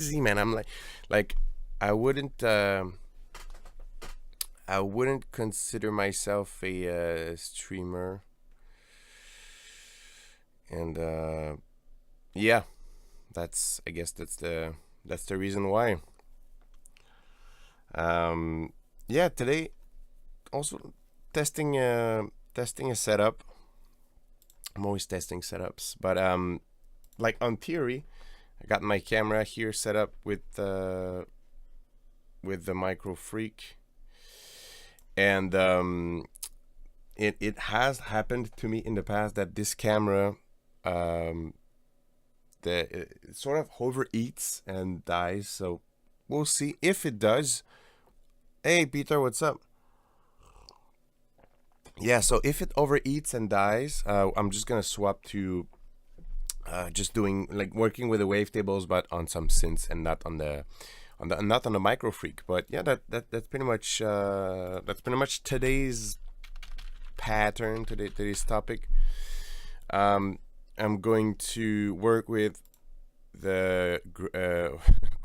crazy, man. I'm like I wouldn't I wouldn't consider myself a streamer, and yeah, I guess that's the reason why. Um, yeah, today also testing testing a setup. I'm always testing setups, but like on theory, I got my camera here set up with the Microfreak, and it has happened to me in the past that this camera um it sort of overeats and dies. So we'll see if it does. Hey Peter, what's up? Yeah, so if it overeats and dies, I'm just gonna swap to just doing like working with the wavetables, but on some synths and not on the not on the Microfreak. But yeah, that's pretty much today's pattern, today's topic. Um, I'm going to work with the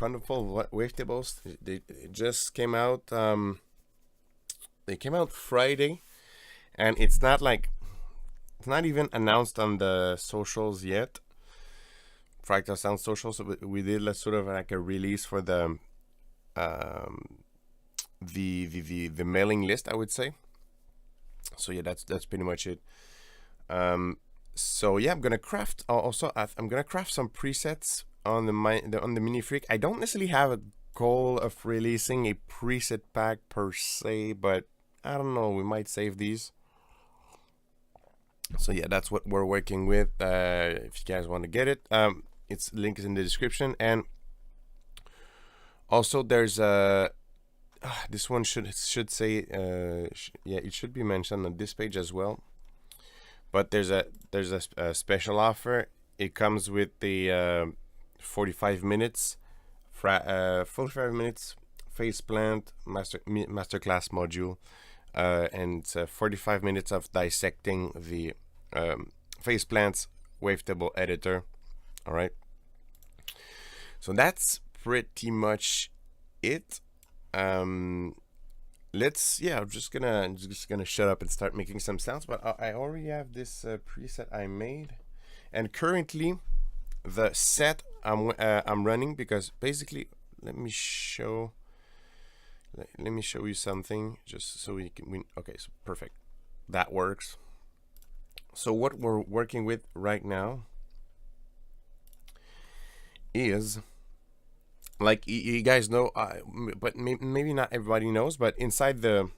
wonderful wavetables. They just came out. They came out Friday, and it's not even announced on the socials yet. Fractal Sound social. So we did sort of like a release for um, the mailing list, I would say. So yeah, that's pretty much it. So yeah, I'm gonna craft also. I'm gonna craft some presets on on the Minifreak. I don't necessarily have a goal of releasing a preset pack per se, but I don't know. We might save these. So yeah, that's what we're working with. If you guys want to get it, its link is in the description, and also there's a. This one should say yeah, it should be mentioned on this page as well. But there's a special offer. It comes with the 45 minutes, 45 minutes face plant masterclass module, and 45 minutes of dissecting the face plants wavetable editor. All right. So that's pretty much it. Let's I'm just gonna shut up and start making some sounds. But I already have this preset I made, and currently the set I'm running, because basically let me show you something just so we can okay, so perfect, that works. So what we're working with right now is, like you guys know, but maybe not everybody knows, but inside the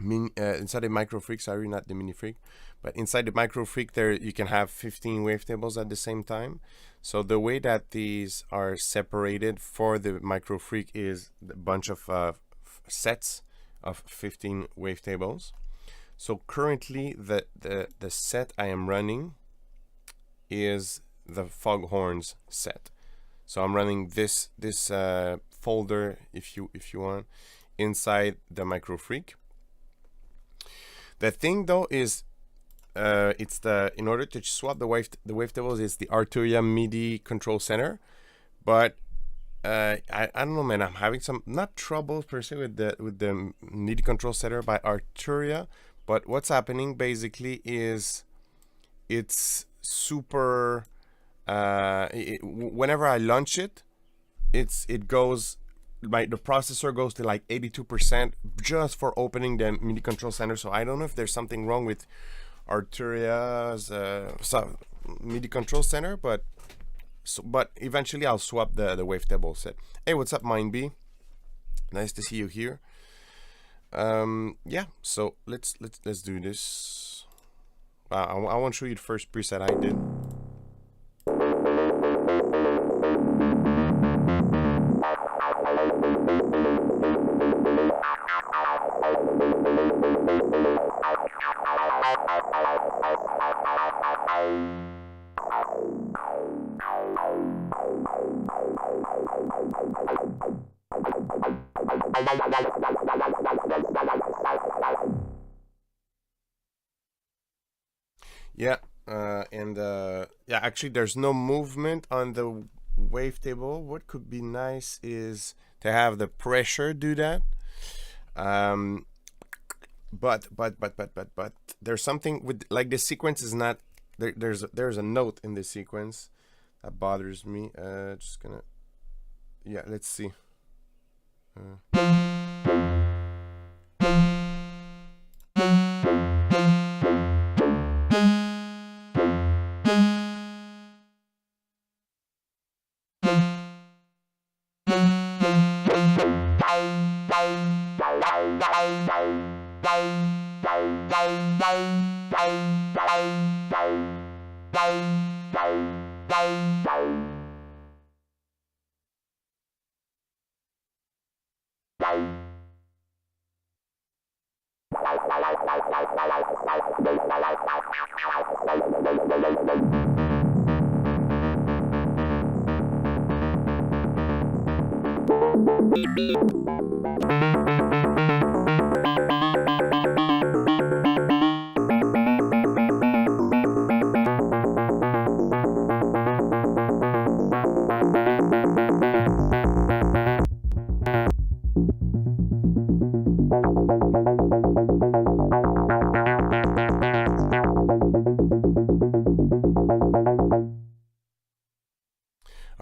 inside the Microfreak, sorry, not the Minifreak, but inside the Microfreak, there you can have 15 wavetables at the same time. So the way that these are separated for the Microfreak is a bunch of sets of 15 wavetables. So currently the set I am running is the Foghorns set. So I'm running this folder, if you want, inside the Microfreak. The thing though is, it's in order to swap the wavetables, it's the Arturia MIDI control center. But I don't know, man. I'm having some, not trouble per se with the MIDI control center by Arturia, but what's happening basically is it's super. Whenever I launch it, it goes, the processor goes to like 82% just for opening the MIDI control center. So I don't know if there's something wrong with Arturia's MIDI control center, but eventually I'll swap the wavetable set. Hey, what's up, MindB? Nice to see you here. Yeah, so let's do this. I want to show you the first preset I did. Yeah, and yeah, actually there's no movement on the wavetable, what could be nice is to have the pressure do that. But there's something with, like, the sequence is not there. There's a note in the sequence that bothers me. Just gonna, yeah, let's see.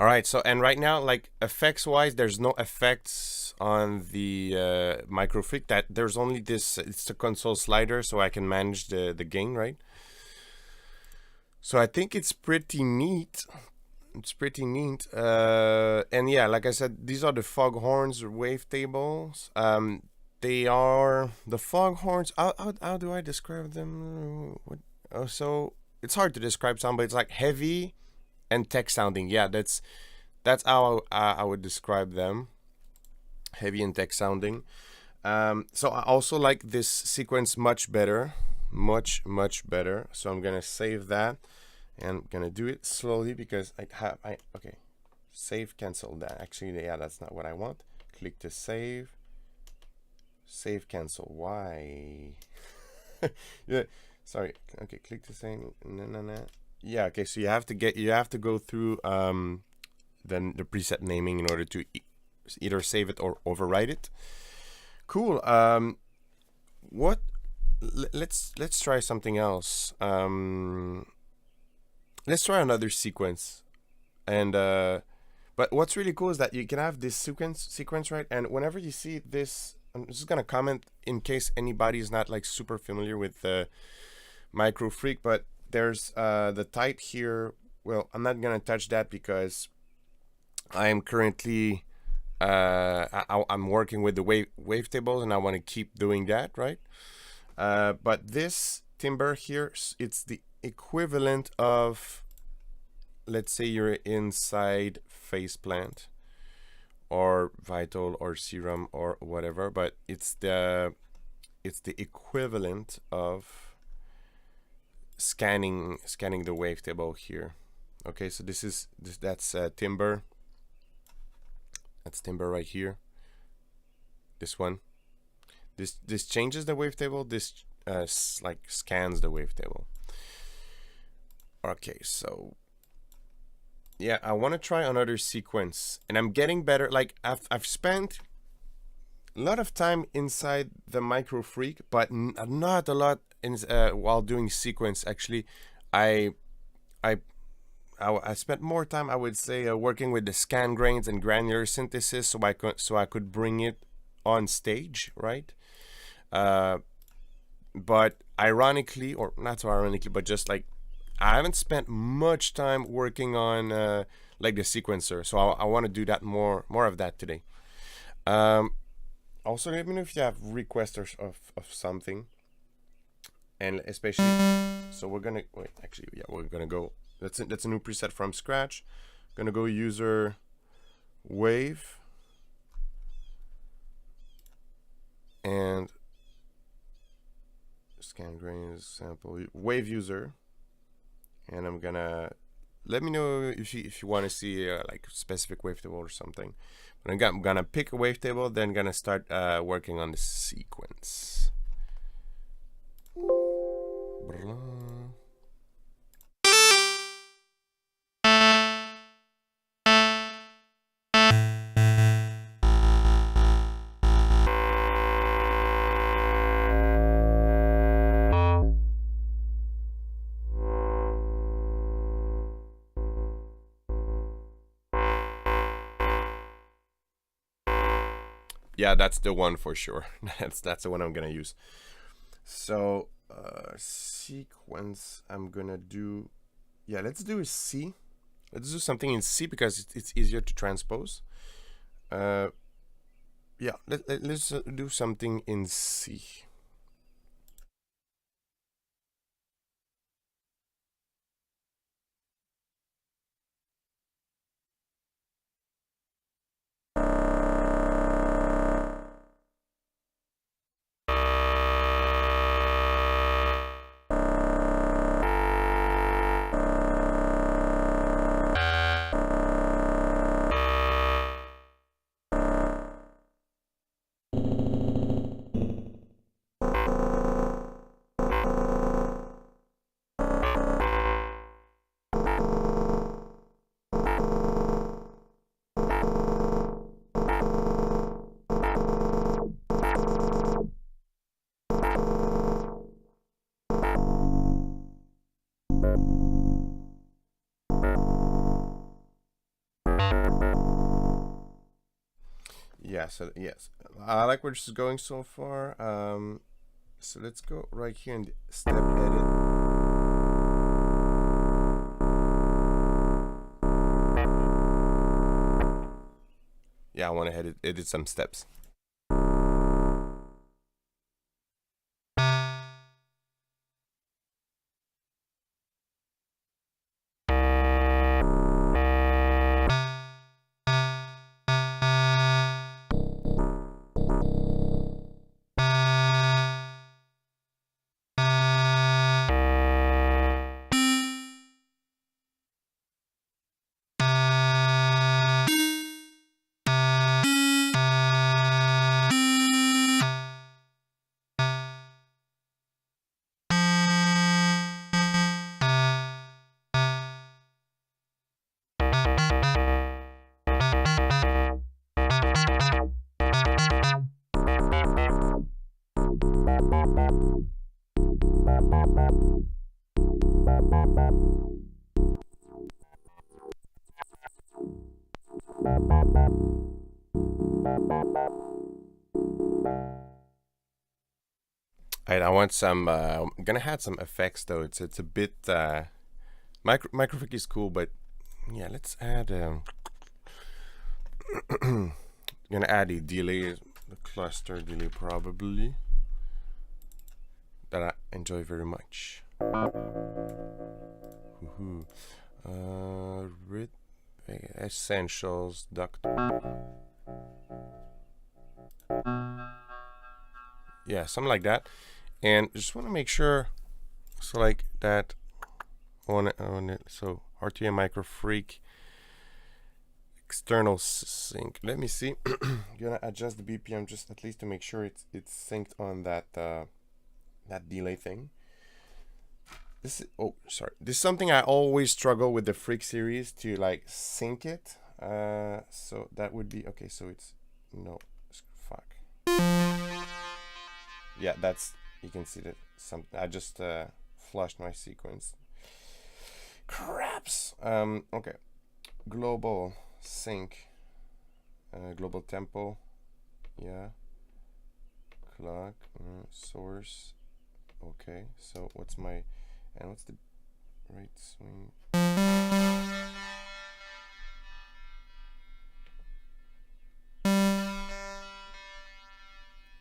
All right, so, and right now, like, effects wise, there's no effects on the Microfreak. That there's only this, it's the console slider, so I can manage the gain, right? So I think it's pretty neat. It's pretty neat. And yeah, like I said, these are the foghorns or wavetables. They are the foghorns. How do I describe them? What? Oh, so it's hard to describe some, but it's like heavy and tech sounding. Yeah, that's how I would describe them. Heavy and tech sounding. So I also like this sequence much better, much better. So I'm gonna save that, and I'm gonna do it slowly because okay, save, cancel that. Actually, yeah, that's not what I want. Click to save. Save, cancel. Why? Yeah, sorry. Okay, click to save. No. Yeah, okay, so you have to go through then the preset naming in order to either save it or overwrite it. Cool. What? Let's try something else. Let's try another sequence. And but what's really cool is that you can have this sequence, right? And whenever you see this, I'm just gonna comment in case anybody's not like super familiar with Microfreak, but there's the type here. Well, I'm not gonna touch that because I am currently I'm working with the wavetables, and I want to keep doing that, right? But this timbre here, it's the equivalent of, let's say you're inside Faceplant or Vital or Serum or whatever, but it's the equivalent of scanning the wavetable here. Okay, so that's timbre. That's timbre right here. This one. This changes the wavetable. This like scans the wavetable. Okay, so yeah, I want to try another sequence, and I'm getting better. Like I've spent a lot of time inside the Microfreak, but not a lot in while doing sequence. Actually, I spent more time, I would say, working with the scan grains and granular synthesis, so I could bring it on stage, right? But ironically, or not so ironically, but just like I haven't spent much time working on like the sequencer, so I want to do that more of that today. Also, let me know if you have requests of something, and especially, so we're gonna wait. Actually, yeah, we're gonna go. That's a new preset from scratch. Gonna go user wave and scan grains sample wave user, and I'm gonna let me know if you want to see like specific wavetable or something. But I'm gonna pick a wavetable, then gonna start working on the sequence. Yeah, that's the one for sure. That's the one I'm gonna use. So sequence, I'm gonna do. Yeah, let's do a C. Let's do something in C because it's easier to transpose. Yeah, let's do something in C. Yeah, so yes, I like where this is going so far. So let's go right here in the step edit. Yeah, I want to edit some steps. Alright, I want some. I'm gonna add some effects though. It's a bit. Microfreak is cool, but yeah, let's add. Gonna add a delay, the cluster delay probably that I enjoy very much. Woohoo. Rid essentials duct. Yeah, something like that. And just want to make sure, so like that on it. So RTA Microfreak external sync. Let me see. Gonna adjust the BPM just at least to make sure it's synced on that that delay thing. This is, oh sorry. This is something I always struggle with the Freak series to like sync it. So that would be okay. So it's no fuck. Yeah, that's, you can see that some I just flushed my sequence. Craps. Okay. Global sync. Global tempo. Yeah. Clock. Source. Okay. So what's my, and what's the rate swing?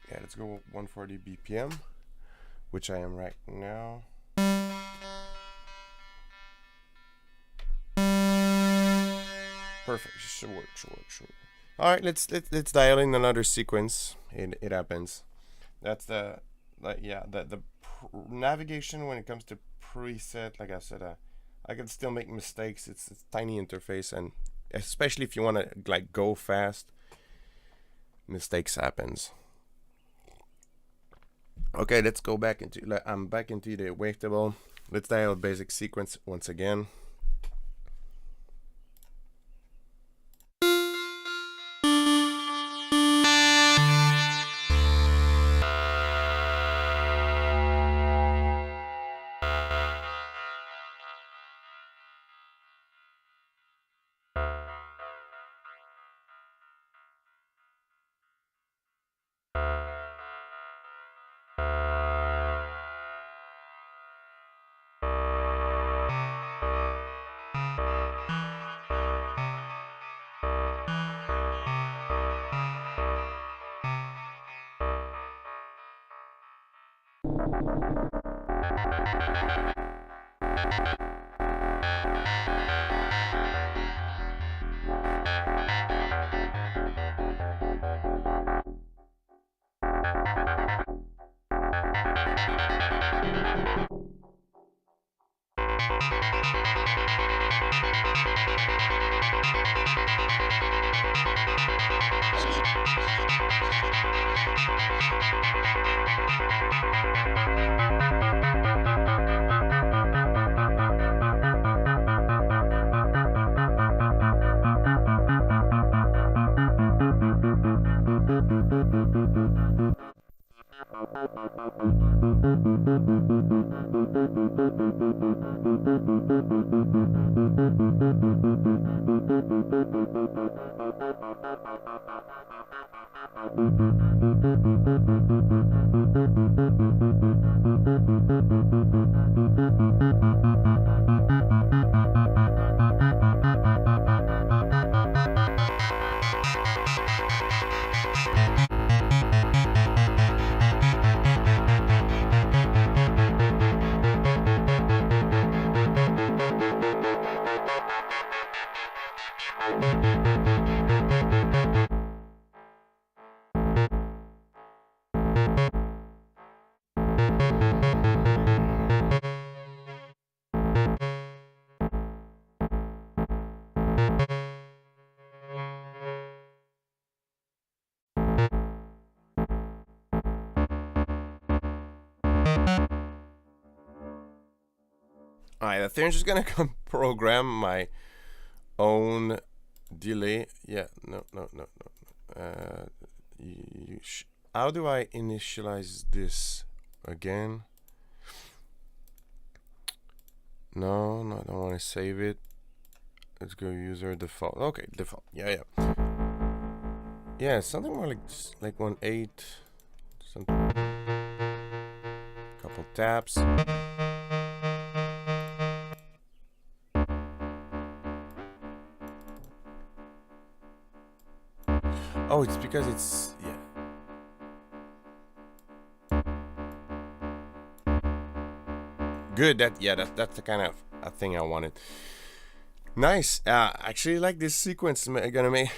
Yeah, let's go 140 BPM, which I am right now. Perfect. Should work. All right, let's dial in another sequence. It happens. That's the, like, yeah, the navigation when it comes to preset. Like I said, I can still make mistakes. It's a tiny interface, and especially if you want to like go fast, mistakes happens. Okay, let's go back into. I'm back into the wavetable. Let's dial basic sequence once again. Alright, I think I'm just gonna program my own delay. Yeah, no. How do I initialize this again? No, I don't want to save it. Let's go user default. Okay, default. Yeah. Yeah, something more like 1.8. Something. Couple taps. Oh, it's because it's, yeah. Good. That's the kind of a thing I wanted. Nice. Actually, like this sequence. I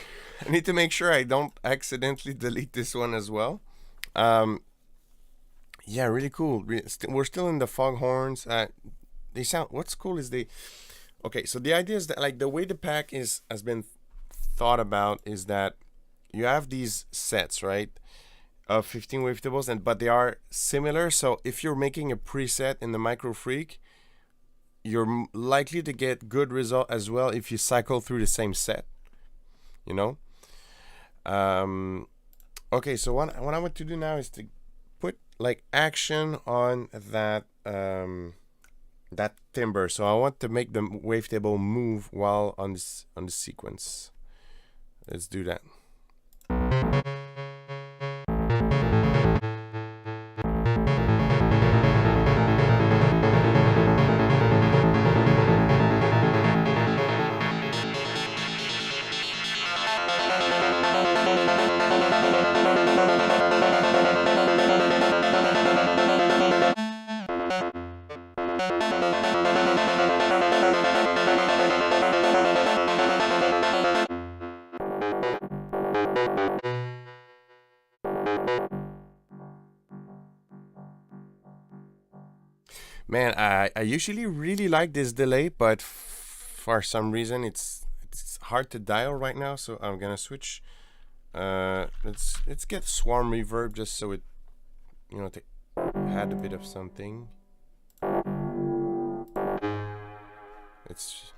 need to make sure I don't accidentally delete this one as well. Yeah, really cool. We're still in the foghorns. They sound. What's cool is they. Okay, so the idea is that like the way the pack has been thought about is that you have these sets, right, of 15 wavetables, but they are similar. So if you're making a preset in the Microfreak, you're likely to get good result as well if you cycle through the same set, you know. Okay, so what I want to do now is to put like action on that that timbre. So I want to make the wavetable move while on the sequence. Let's do that. Man, I usually really like this delay, but for some reason it's hard to dial right now. So I'm gonna switch. Let's get swarm reverb just so it, you know, to add a bit of something. It's.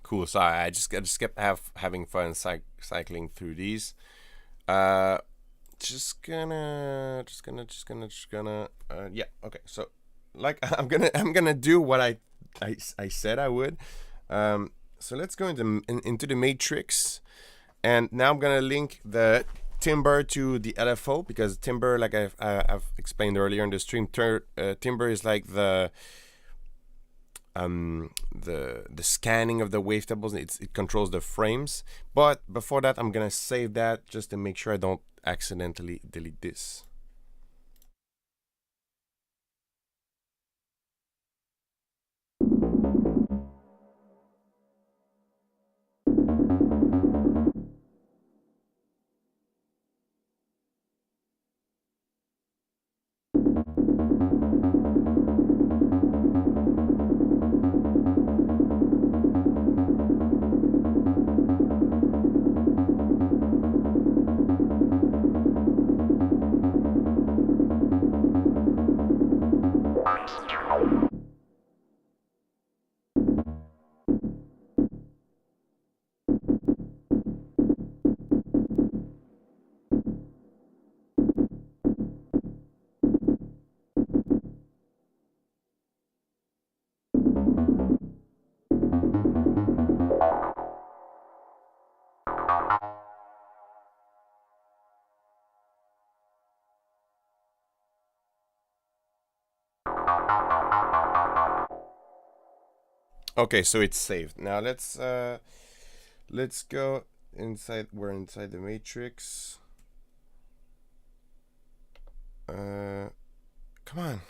Cool. So I just kept having fun cycling through these. Just gonna. Yeah. Okay. So, like, I'm gonna do what I said I would. So let's go into the matrix, and now I'm gonna link the timber to the LFO, because timber, like I've explained earlier in the stream, timber is like the scanning of the wavetables. It controls the frames. But before that, I'm gonna save that just to make sure I don't accidentally delete this. Okay, so it's saved. Now let's go inside. We're inside the matrix. Come on.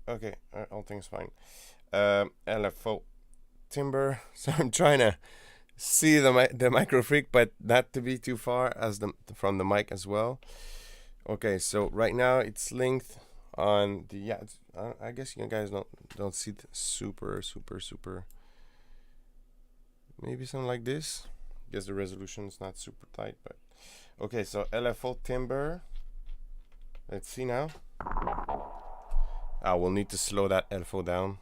Okay, all things fine. LFO timber. So I'm trying to see the Microfreak, but not to be too far as from the mic as well. Okay, so right now it's linked on the I guess you guys don't see it super. Maybe something like this. Guess the resolution is not super tight, but okay. So LFO timber. Let's see now. We'll need to slow that LFO down.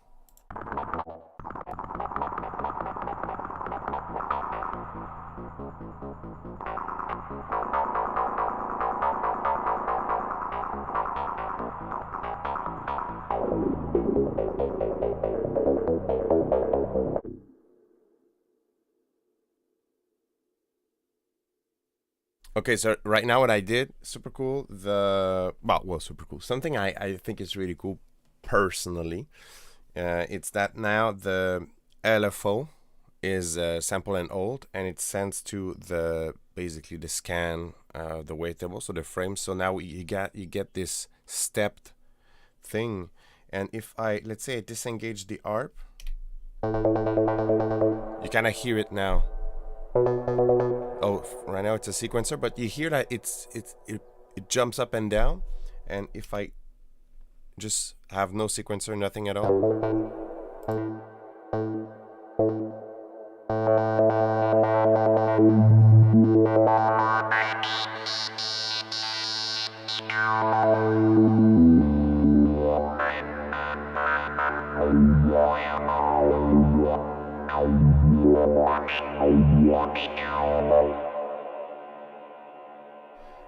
Okay, so right now what I did, super cool. Super cool. Something I think is really cool personally. It's that now the LFO is sample and hold, and it sends to basically the scan the wavetable, so the frame. So now you get this stepped thing, and if let's say I disengage the ARP, you kind of hear it now. Oh, right now it's a sequencer, but you hear that it jumps up and down, and if I just have no sequencer, nothing at all.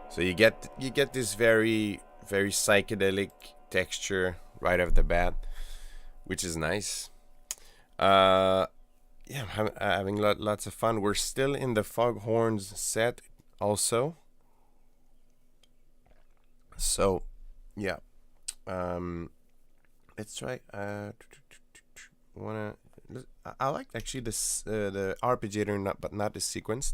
So you get this very psychedelic texture right off the bat, which is nice. Yeah, I'm having lots of fun. We're still in the Foghorns set also. So yeah, let's try. I like actually this the arpeggiator, but not the sequenced.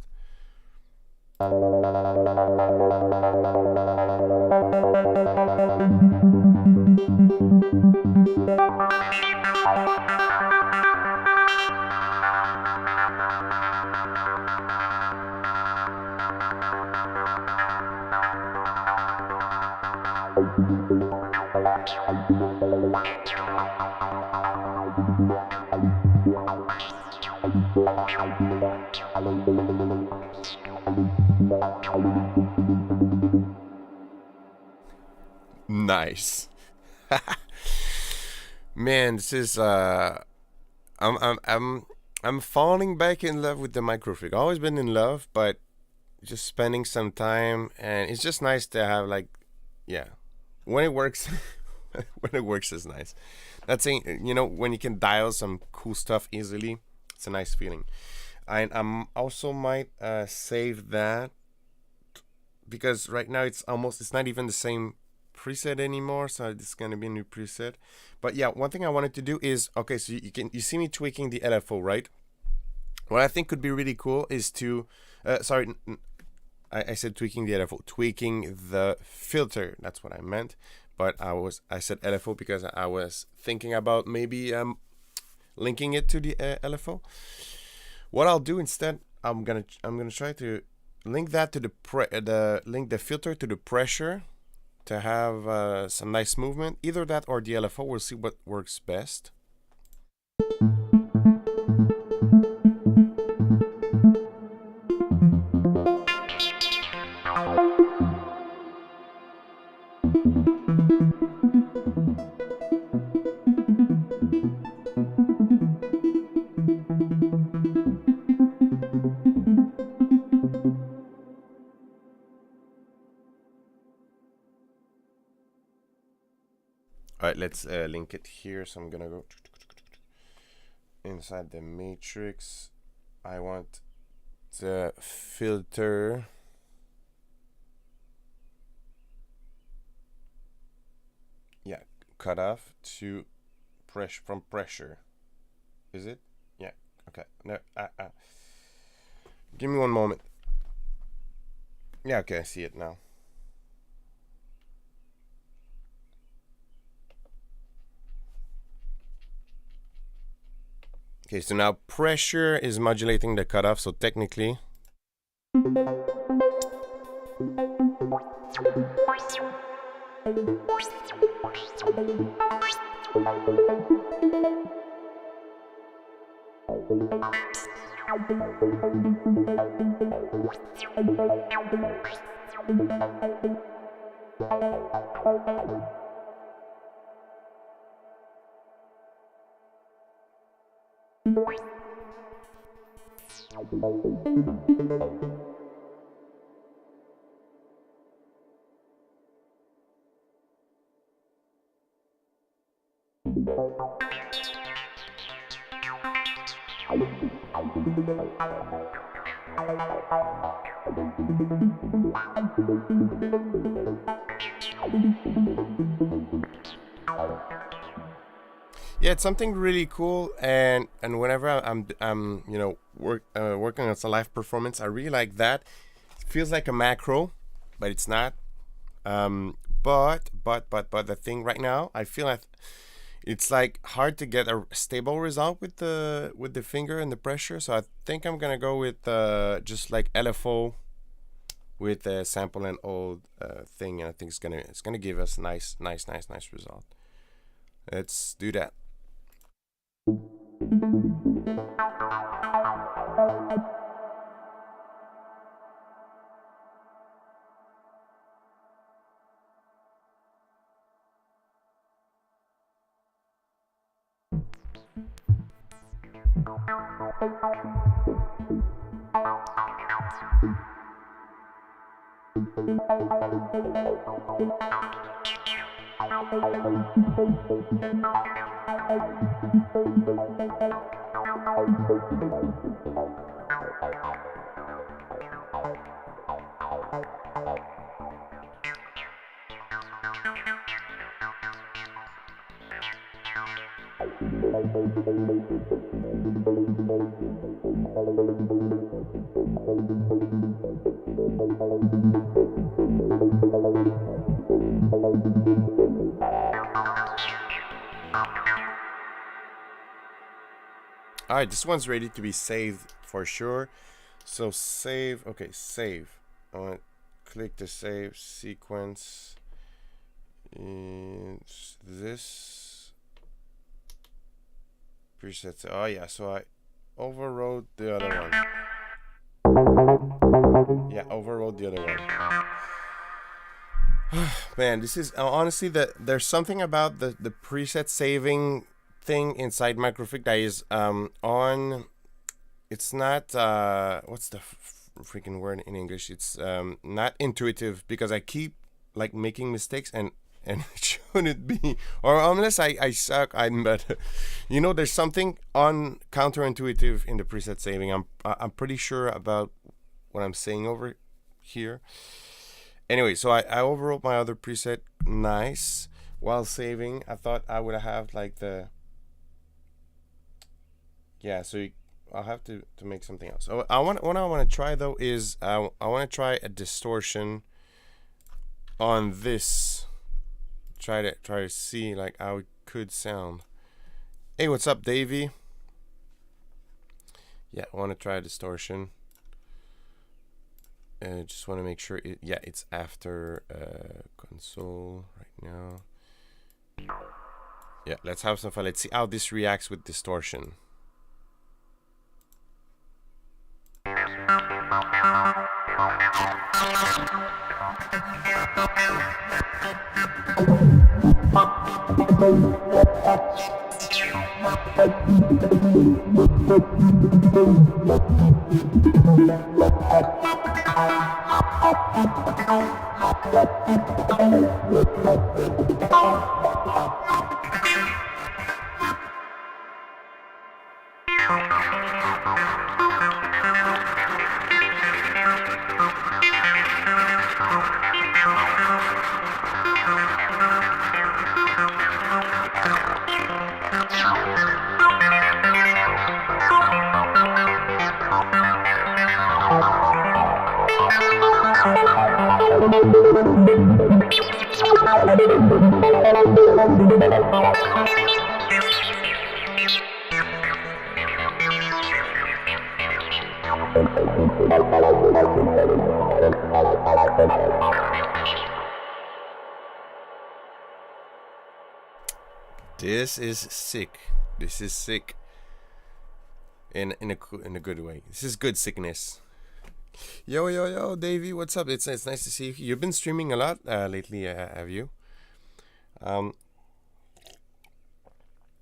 Nice. Man, this is I'm I'm I'm I'm falling back in love with the Microfreak. Always been in love, but just spending some time, and it's just nice to have, like, yeah, when it works. When it works is nice. That's saying, when you can dial some cool stuff easily, it's a nice feeling. And I'm also might save that, because right now it's not even the same preset anymore, so it's gonna be a new preset. But yeah, one thing I wanted to do is, okay, so you see me tweaking the LFO, right? What I think could be really cool is to sorry, I said tweaking the LFO, tweaking the filter. That's what I meant. But I said LFO because I was thinking about maybe linking it to the LFO. What I'll do instead, I'm gonna try to link that to link the filter to the pressure to have some nice movement. Either that or the LFO. We'll see what works best. All right, let's link it here. So I'm gonna go inside the matrix. I want the filter. Yeah, cut off to from pressure. Is it? Yeah. Okay. No. Give me one moment. Yeah. Okay. I see it now. Okay, so now pressure is modulating the cutoff, so technically. Yeah, it's something really cool, and whenever I'm working on some live performance, I really like that. It feels like a macro, but it's not. But the thing right now, I feel like it's like hard to get a stable result with the finger and the pressure. So I think I'm gonna go with just like LFO with a sample and hold thing, and I think it's gonna give us nice result. Let's do that. All right, this one's ready to be saved for sure. So save. Okay, save. I want to click the save sequence. And this presets. Oh yeah, so I overrode the other one. Yeah, overrode the other one. Man, this is honestly there's something about the preset saving thing inside Microfreak that is on. It's not what's the freaking word in English? It's not intuitive, because I keep like making mistakes, and it shouldn't be, or unless I suck. But you know, there's something on counterintuitive in the preset saving. I'm pretty sure about what I'm saying over here. Anyway, so I overwrote my other preset nice while saving. I thought I would have like the, yeah, so I'll have to make something else. So what I want to try though is I want to try a distortion on this. Try to see like how it could sound. Hey, what's up, Davey? Yeah, I want to try a distortion. Just want to make sure it's after console right now. Yeah, let's have some fun. Let's see how this reacts with distortion. This is sick. This is sick in a good way. This is good sickness. Yo, Davey, what's up? It's nice to see you. You've been streaming a lot lately, have you?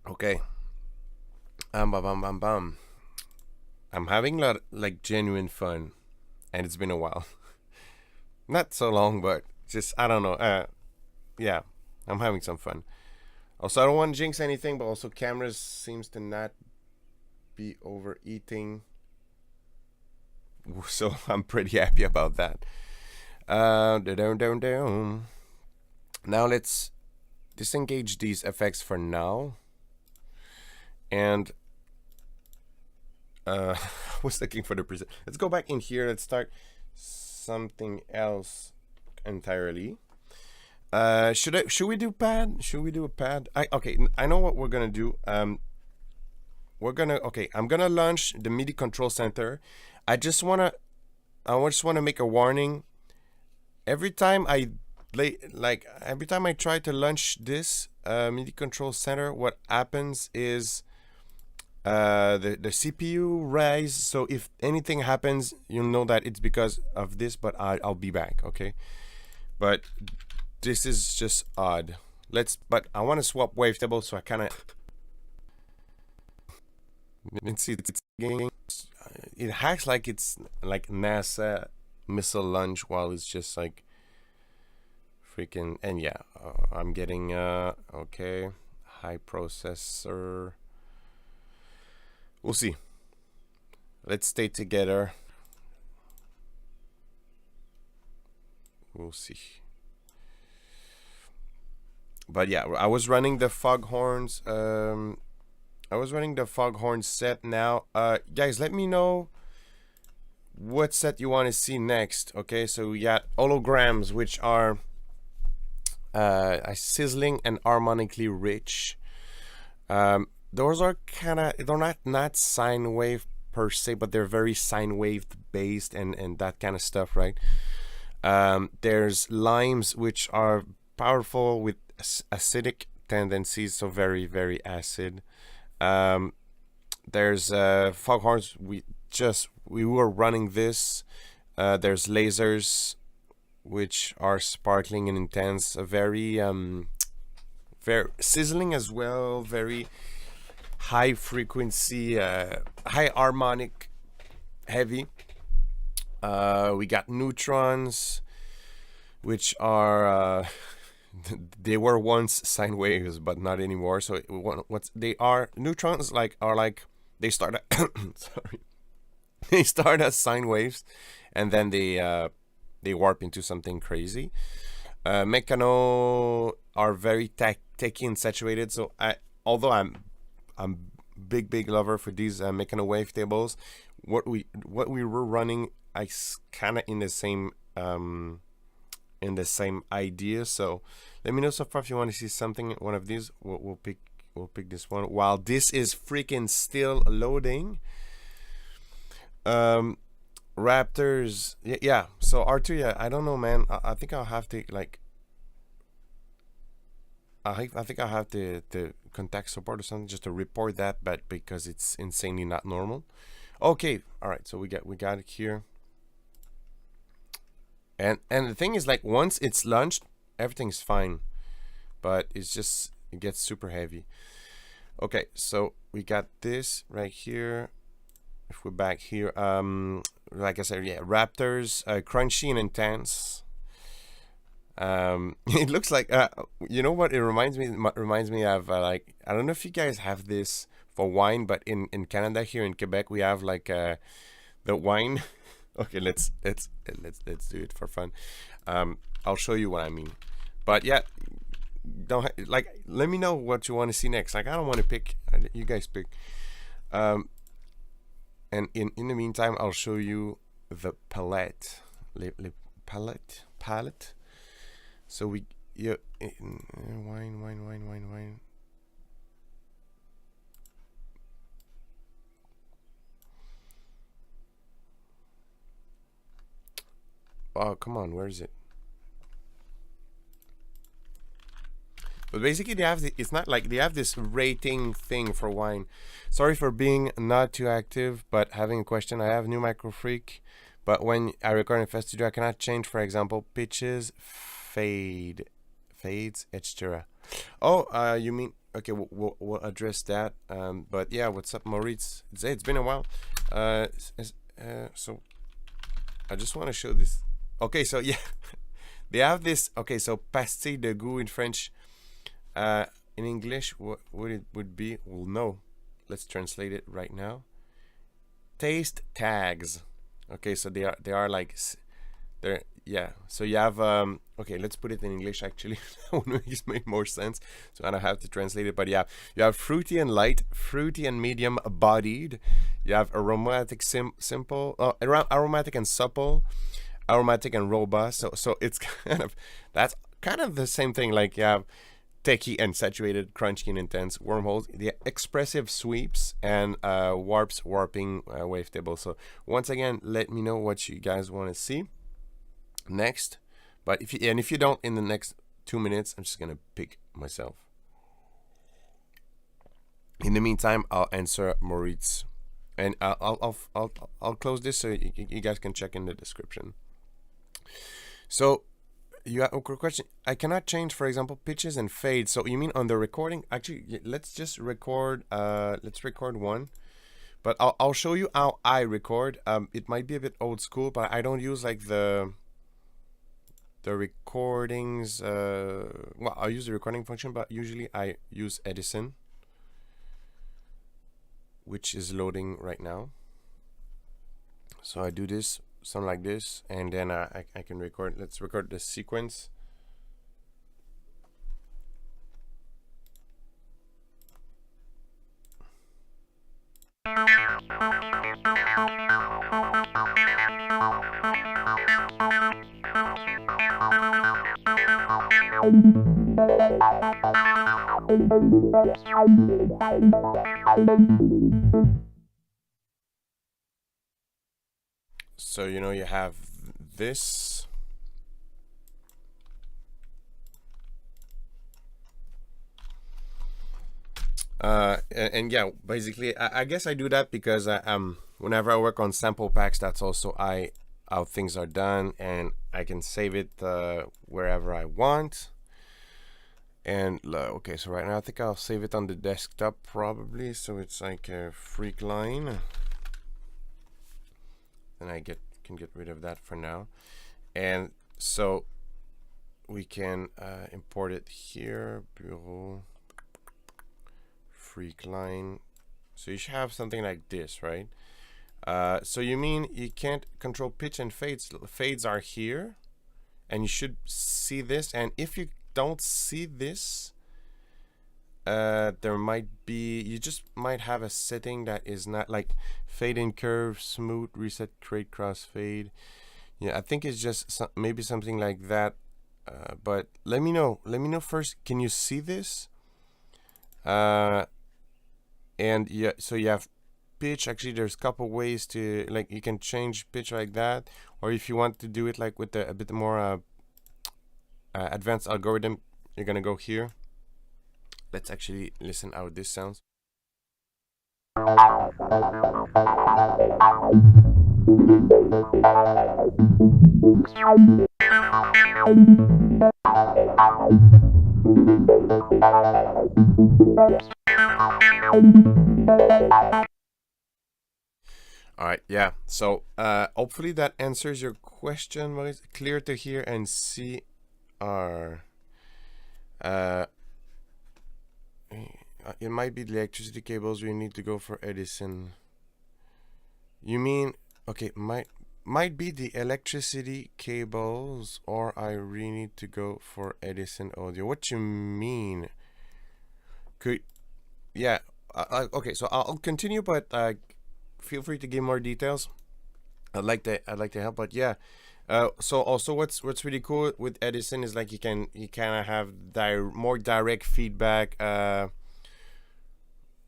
Okay. I'm having a lot, like, genuine fun, and it's been a while. Not so long, but just I don't know. Yeah, I'm having some fun. Also, I don't want to jinx anything, but also cameras seems to not be overeating. So I'm pretty happy about that. Now let's disengage these effects for now. And I was looking for the preset. Let's go back in here. Let's start something else entirely. Should we do pad? Should we do a pad? Okay, I know what we're gonna do. I'm gonna launch the MIDI control center. I just wanna make a warning. Every time I try to launch this MIDI control center, what happens is the CPU rise. So if anything happens, you'll know that it's because of this. But I'll be back. Okay, but this is just odd. But I want to swap Wavetables, so I kind of. Let's see. It hacks like it's like NASA missile launch, while it's just like freaking. And yeah, I'm getting okay, high processor. We'll see. Let's stay together. We'll see. But yeah, I was running the foghorns. I was running the foghorn set now. Guys, let me know what set you want to see next. Okay, so we got holograms, which are sizzling and harmonically rich. Those are they're not sine wave per se, but they're very sine wave based and that kind of stuff, right? There's limes, which are powerful with acidic tendencies, so very acid. There's foghorns. We were running this. There's lasers, which are sparkling and intense. Very very sizzling as well. Very high frequency, high harmonic, heavy. We got neutrons, which are they were once sine waves, but not anymore. So what they are, neutrons are like they start sorry, they start as sine waves, and then they warp into something crazy. Mechano are very techy and saturated. So although I'm big lover for these Mechano wavetables, what we were running, I kind of in the same idea. So let me know so far if you want to see something, one of these. We'll pick this one while this is freaking still loading. Raptors, yeah. So R2, yeah. I don't know, man. I think I'll have to like. I think I'll have to contact support or something just to report that, but because it's insanely not normal. Okay, all right. So we got it here. And the thing is, like, once it's launched, everything's fine, but it gets super heavy. Okay, so we got this right here. If we're back here, like I said, yeah, Raptors, crunchy and intense. It looks like you know what it reminds me of, like, I don't know if you guys have this for wine, but in Canada, here in Quebec, we have like the wine. Okay, let's do it for fun. I'll show you what I mean, but yeah, like, let me know what you want to see next. Like, I don't want to pick, you guys pick. And in the meantime, I'll show you the palette, palette. So wine. Oh, come on, where is it? But basically, it's not like they have this rating thing for wine. Sorry for being not too active, but having a question. I have new Microfreak, but when I record in FS Studio, I cannot change, for example, pitches, fades, etc. Oh, you mean, okay, we'll address that. But yeah, what's up, Moritz? It's been a while. So I just want to show this. Okay, so yeah, they have this. Okay, so pastilles de goût in French. In English, what it would be? Well, no. Let's translate it right now. Taste tags. Okay, so they are like, they're, yeah. So you have okay, let's put it in English. Actually, that one makes more sense. So I don't have to translate it. But yeah, you have fruity and light, fruity and medium bodied. You have aromatic, simple, aromatic and supple, aromatic and robust. So it's that's kind of the same thing. Like, you have techy and saturated, crunchy and intense, wormholes, the expressive sweeps, and warping wavetable. So once again, let me know what you guys want to see next. But if you don't, in the next 2 minutes, I'm just gonna pick myself. In the meantime, I'll answer Moritz, and I'll close this so you guys can check in the description. So you have a question. I cannot change, for example, pitches and fades. So you mean on the recording? Actually, let's just record. Let's record one, but I'll show you how I record. It might be a bit old school, but I don't use like the recordings. Well, I'll use the recording function, but usually I use Edison, which is loading right now. So I do this, something like this, and then I can record. Let's record the sequence. So you have this. And yeah, basically, I guess I do that because whenever I work on sample packs, that's also how things are done, and I can save it wherever I want. And okay, so right now I think I'll save it on the desktop probably, so it's like a freak line, and I can get rid of that for now. And so we can import it here, Bureau freak line. So you should have something like this, right? So you mean you can't control pitch and fades? Fades are here, and you should see this. And if you don't see this, there might be, you just might have a setting that is not like fade in curve, smooth, reset, create, crossfade. Yeah, I think it's just maybe something like that. But let me know first. Can you see this? And yeah, so you have pitch. Actually, there's a couple ways to, like, you can change pitch like that, or if you want to do it like with a bit more advanced algorithm, you're gonna go here. Let's actually listen how this sounds. All right, yeah. So hopefully that answers your question. What is clear to hear and see are it might be the electricity cables we need to go for Edison. You mean, okay, might be the electricity cables, or I really need to go for Edison audio. What you mean? Could, yeah, okay, so I'll continue, but feel free to give more details. I'd like to help, but yeah. So also what's really cool with Edison is like you kind of have more direct feedback,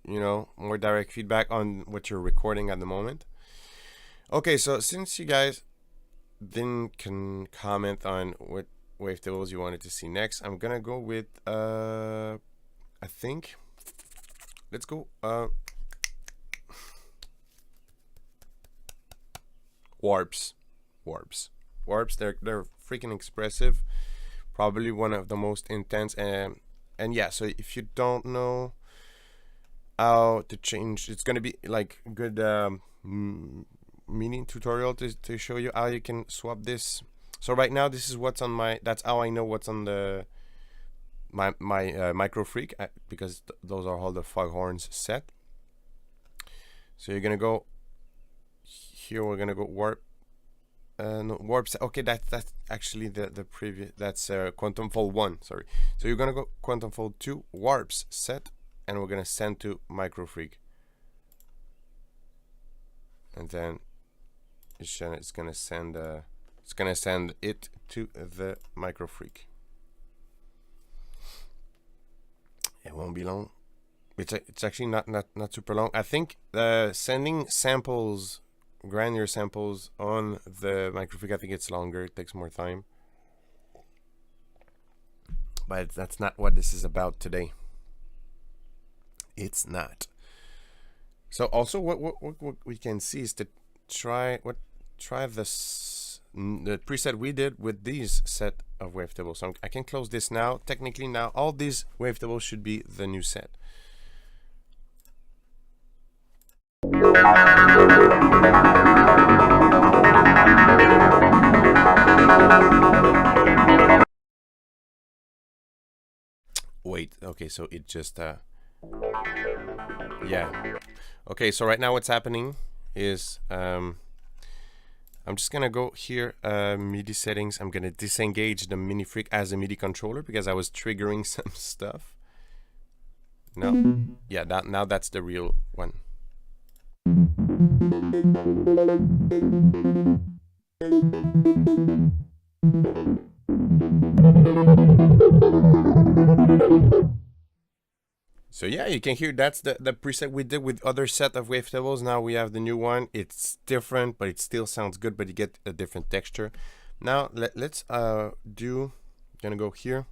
you know, more direct feedback on what you're recording at the moment. Okay, so since you guys can comment on what wavetables you wanted to see next, I'm gonna go with I think let's go warps. They're freaking expressive, probably one of the most intense. And yeah, so if you don't know how to change, it's gonna be like good mini tutorial to show you how you can swap this. So right now this is what's on my, that's how I know what's on the my Microfreak, because those are all the foghorns set. So you're gonna go here, we're gonna go warp. No, warp set. Okay, that's actually the previous, that's Quantum Fold 1, sorry. So you're gonna go Quantum Fold 2 warps set, and we're gonna send to Microfreak, and then it's gonna send it to the Microfreak. It won't be long. It's actually not super long. I think sending samples, granular samples on the Microfreak, I think it's longer, it takes more time, but that's not what this is about today. It's not. So also what we can see is to try this, the preset we did with these set of wavetables. So I can close this now. Technically now all these wavetables should be the new set. Wait, okay, so it just yeah, okay, so right now what's happening is I'm just gonna go here, MIDI settings. I'm gonna disengage the Microfreak as a MIDI controller because I was triggering some stuff. No, yeah, now that's the real one. So yeah, you can hear that's the preset we did with other set of wavetables. Now we have the new one. It's different, but it still sounds good, but you get a different texture. Now let's gonna go here,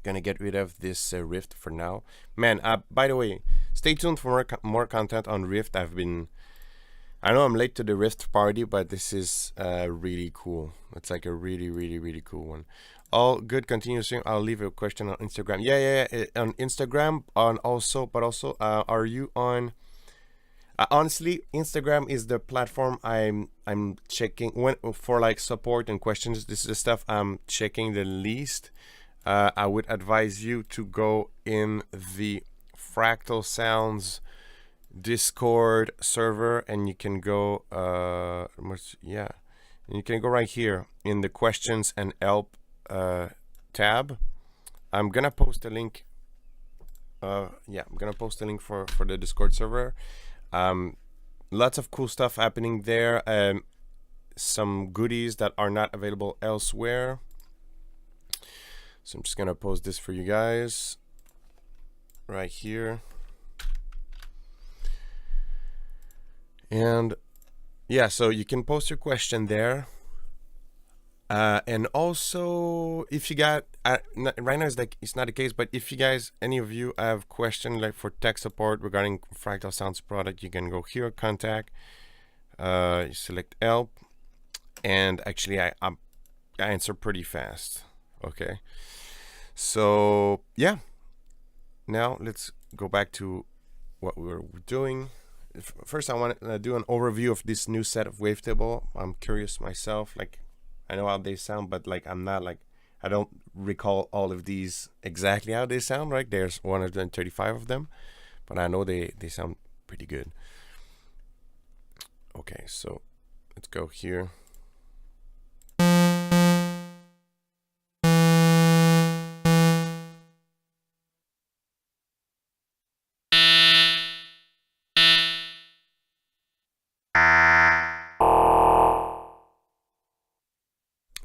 gonna get rid of this Rift for now. Man, by the way, stay tuned for more content on Rift. I know I'm late to the Rift party, but this is really cool. It's like a really cool one. All good, continue stream. I'll leave a question on Instagram. Yeah, on Instagram, but also, are you on? Honestly, Instagram is the platform I'm checking for like support and questions. This is the stuff I'm checking the least. I would advise you to go in the Fractal Sounds Discord server, and you can go you can go right here in the questions and help tab. I'm gonna post a link. I'm gonna post a link for the Discord server. Lots of cool stuff happening there. Some goodies that are not available elsewhere. So I'm just gonna post this for you guys right here. And yeah, so you can post your question there. And also, if you got right now, it's not the case, but if you guys, any of you have questions like for tech support regarding Fractal Sounds product, you can go here, contact, you select help, and actually I answer pretty fast. Okay, so yeah, now let's go back to what we were doing. First, I want to do an overview of this new set of Wavetable. I'm curious myself, like I know how they sound, but like I'm not like, I don't recall all of these exactly how they sound, right? There's 135 of them, but I know they sound pretty good. Okay, so let's go here.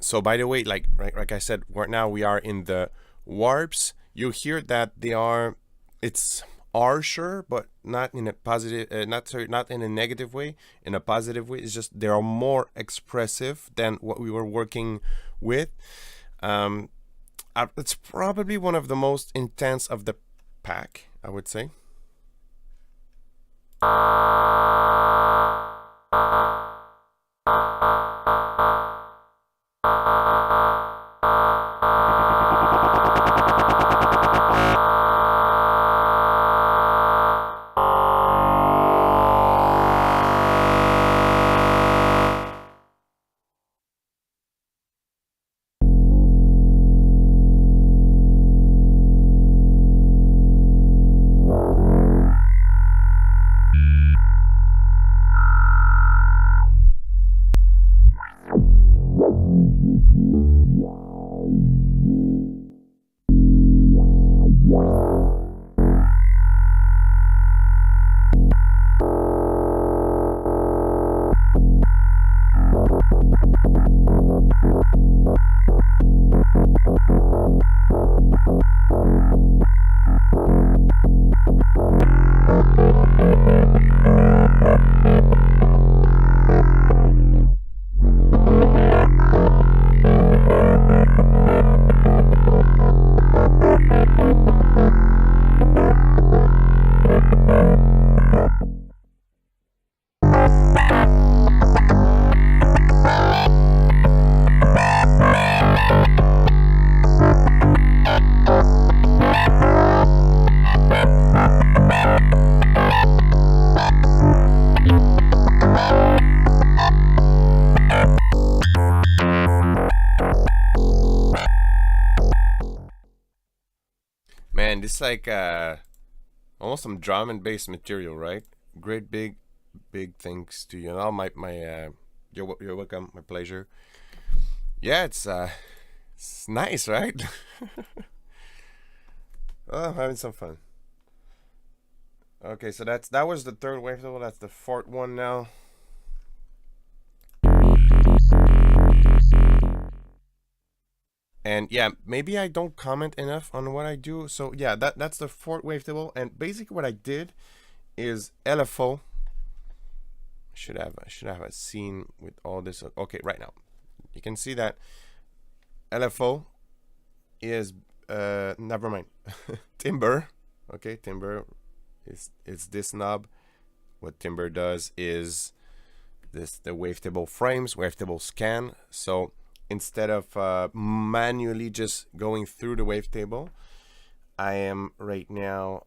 So by the way, like I said, right now we are in the warps. You hear that they are, it's harsher, but not in a positive, not in a negative way, in a positive way. It's just they are more expressive than what we were working with. It's probably one of the most intense of the pack, I would say. Man, this is like almost some drum and bass material, right? Great big thanks to you. And all my you're welcome, my pleasure. Yeah, it's nice, right? Oh, I'm having some fun. Okay, so that was the third Wavetable. That's the fourth one now. And yeah, maybe I don't comment enough on what I do. So yeah, that's the fourth Wavetable. And basically what I did is LFO. Should have a scene with all this. Okay, right now you can see that LFO is never mind. Timber. Okay, Timber is this knob. What Timber does is the wavetable frames, wavetable scan. So instead of manually just going through the wavetable, I am right now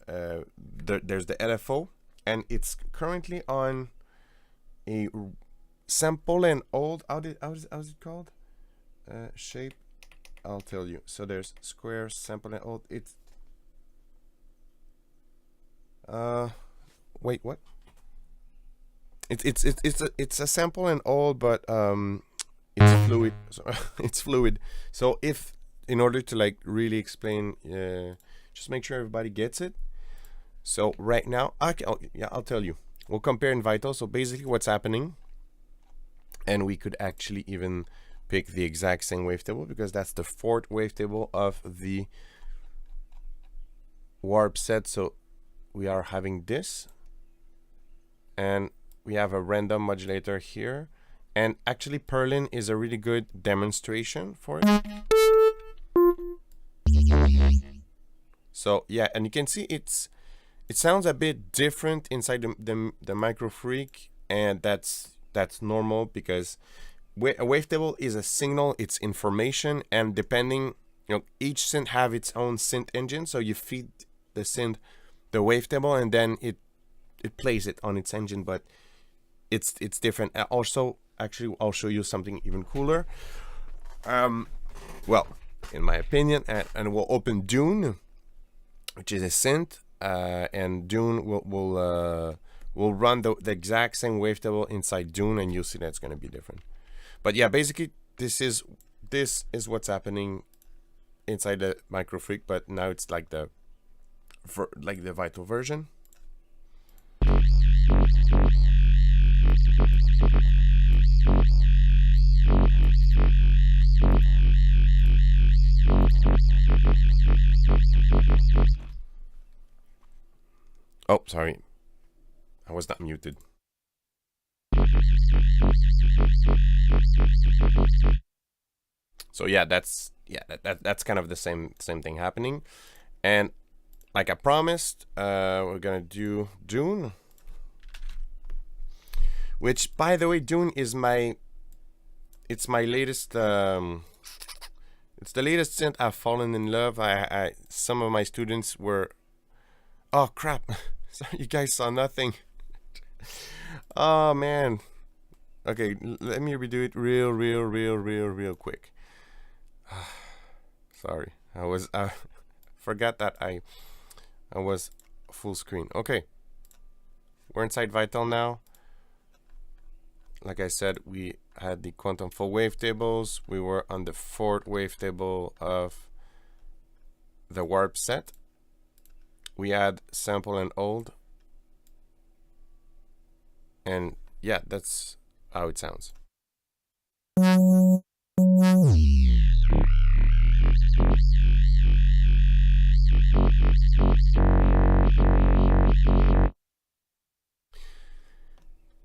there's the LFO, and it's currently on a sample and hold. How's it called? Shape. I'll tell you. So there's square, sample and hold. It's wait, what? It's a sample and all, but it's a fluid. So it's fluid. So if in order to like really explain, just make sure everybody gets it. So right now, I'll tell you. We'll compare in Vital. So basically, what's happening, and we could actually even pick the exact same wavetable because that's the fourth wavetable of the warp set. So we are having this, and we have a random modulator here, and actually Perlin is a really good demonstration for it. So yeah, and you can see it sounds a bit different inside the Microfreak, and that's normal because a wavetable is a signal, it's information, and depending, each synth have its own synth engine, so you feed the synth the wavetable and then it plays it on its engine, but it's different. Also, actually, I'll show you something even cooler. Well, in my opinion, and we'll open Dune, which is a synth, and Dune will run the exact same wavetable inside Dune, and you'll see that it's going to be different. But yeah, basically, this is what's happening inside the Microfreak, but now it's like the Vital version. Oh, sorry. I was not muted. So yeah, that's kind of the same thing happening. And like I promised, we're gonna do Dune. Which, by the way, Dune is my latest it's the latest synth I've fallen in love. Some of my students were, oh crap, sorry, you guys saw nothing. Oh man. Okay, let me redo it real quick. Sorry, I forgot that I was full screen. Okay, we're inside Vital now. Like I said, we had the quantum full wavetables. We were on the fourth wavetable of the warp set. We had sample and hold. And yeah, that's how it sounds.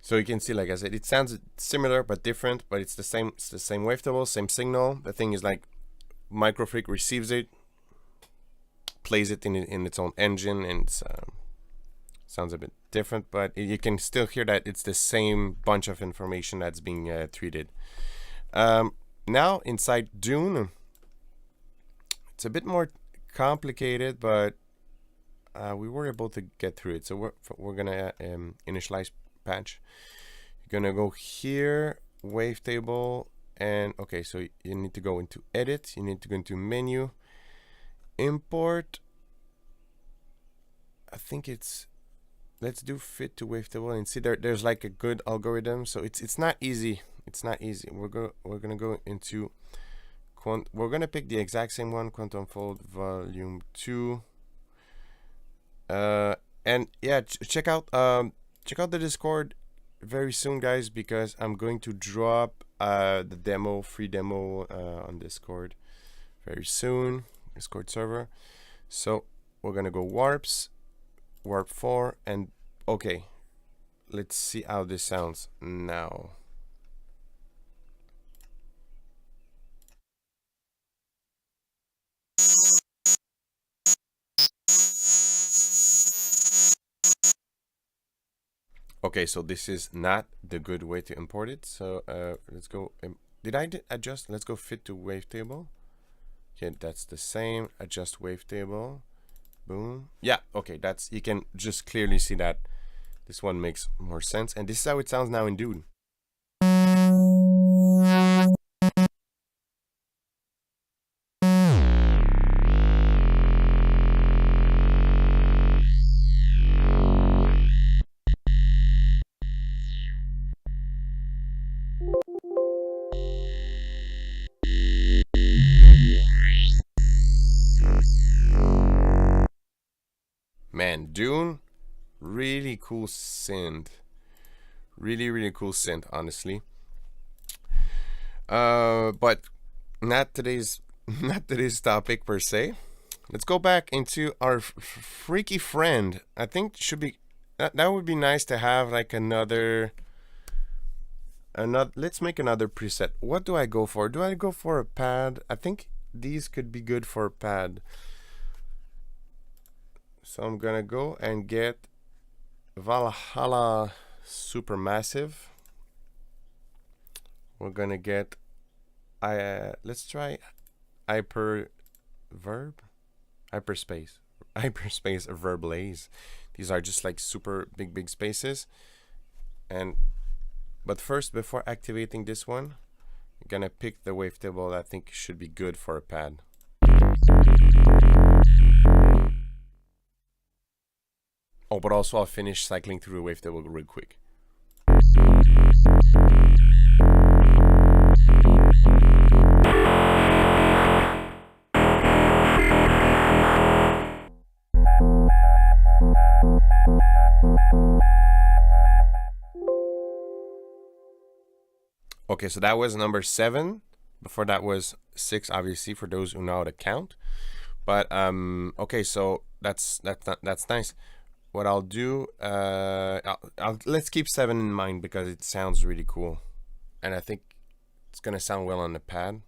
So you can see, like I said, it sounds similar but different, but it's the same wavetable, same signal. The thing is, like, Microfreak receives it, plays it in its own engine, and sounds a bit different, but you can still hear that it's the same bunch of information that's being treated. Now inside Dune, it's a bit more complicated, but we were able to get through it. So we're gonna initialize patch. You're gonna go here, wavetable, and okay, so you need to go into edit, you need to go into menu, import. I think it's, let's do fit to wavetable and see there's like a good algorithm. So it's not easy. It's not easy. We're gonna go into we're gonna pick the exact same one, Quantum Fold Volume 2. And yeah, check out the Discord very soon, guys, because I'm going to drop the demo, free demo, on Discord very soon, Discord server. So we're gonna go warps, warp 4, and okay, let's see how this sounds now. Okay, so this is not the good way to import it. So let's go. Did I adjust? Let's go fit to wavetable. Okay, that's the same. Adjust wavetable. Boom. Yeah, okay, that's, you can just clearly see that this one makes more sense. And this is how it sounds now in Dune. Man, Dune, really cool synth. Really cool synth, honestly. But not today's not today's topic per se. Let's go back into our freaky friend. I think should be that would be nice to have like another. Let's make another preset. What do I go for? Do I go for a pad? I think these could be good for a pad. So I'm gonna go and get Valhalla Supermassive. We're gonna get let's try hyperspace verblaze. These are just like super big spaces. And but first, before activating this one, I'm gonna pick the wavetable that I think should be good for a pad. Oh, but also I'll finish cycling through a wavetable real quick. Okay, so that was number 7. Before that was 6, obviously, for those who know how to count. But okay, so that's nice. What I'll do, let's keep 7 in mind because it sounds really cool, and I think it's gonna sound well on the pad.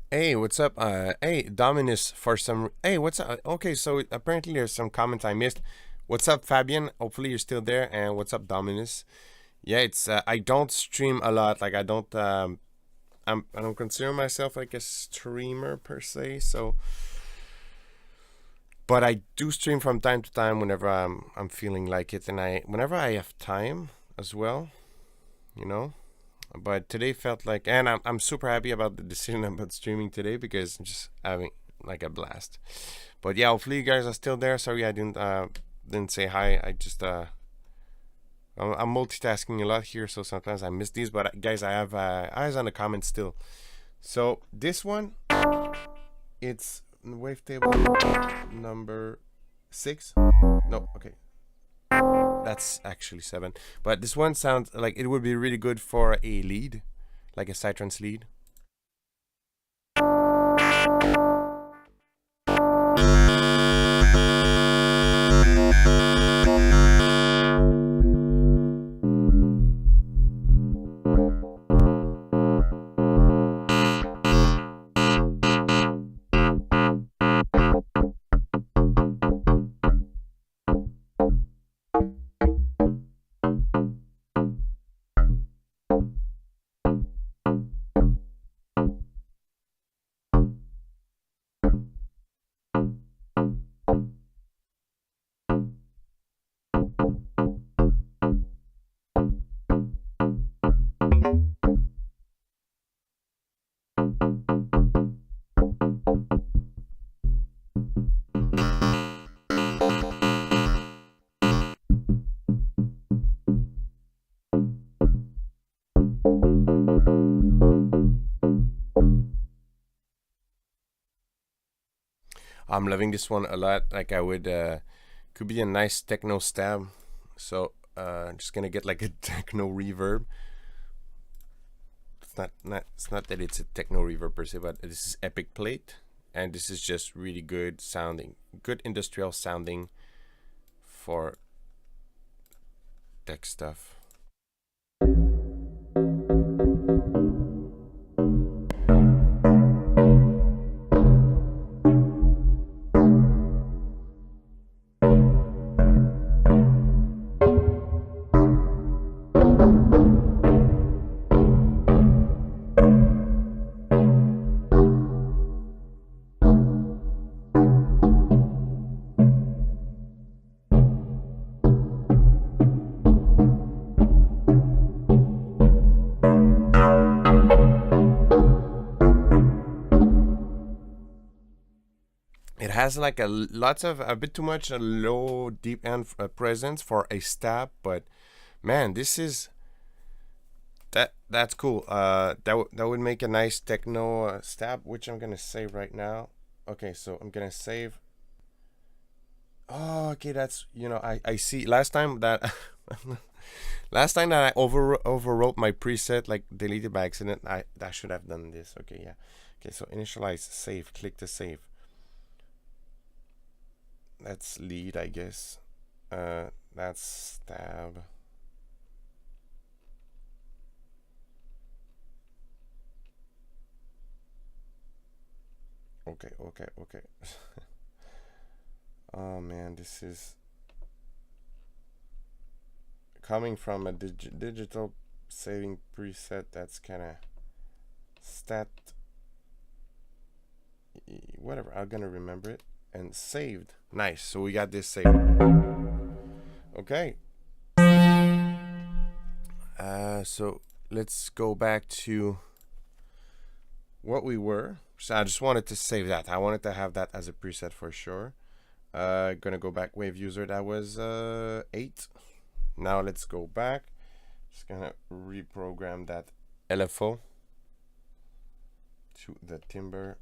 Hey, what's up? Hey, Dominus, for some. Hey, what's up? Okay, so apparently there's some comments I missed. What's up, Fabian? Hopefully you're still there. And what's up, Dominus? Yeah, it's I don't stream a lot. Like I don't I don't consider myself like a streamer per se. So, but I do stream from time to time whenever I'm feeling like it, and whenever I have time as well, you know. But today felt like, and I'm super happy about the decision about streaming today because I'm just having like a blast. But yeah, hopefully you guys are still there. Sorry I didn't say hi. I just I'm multitasking a lot here, so sometimes I miss these. But guys, I have eyes on the comments still. So this one, it's wavetable number 6. No, okay. That's actually 7. But this one sounds like it would be really good for a lead, like a Psytrance lead. I'm loving this one a lot. Like I would, could be a nice techno stab. So I'm just gonna get like a techno reverb. It's not that it's a techno reverb per se, but this is Epic Plate, and this is just really good sounding, good industrial sounding for tech stuff. It has like a bit too much a low deep end presence for a stab, but man, this is that's cool. That would make a nice techno stab, which I'm gonna save right now. Okay, so I'm gonna save. Oh, okay, that's, you know, I see. Last time that last time that I overwrote my preset, like deleted by accident, I should have done this. Okay, yeah. Okay, so initialize, save, click to save. That's lead, I guess. That's stab. Okay. Oh man, this is coming from a digital saving preset. That's kind of stat. Whatever, I'm gonna remember it. And saved. Nice. So we got this saved. Okay. So let's go back to what we were. So I just wanted to save that. I wanted to have that as a preset for sure. Gonna go back. Wave user, that was 8. Now let's go back. Just gonna reprogram that LFO to the timbre.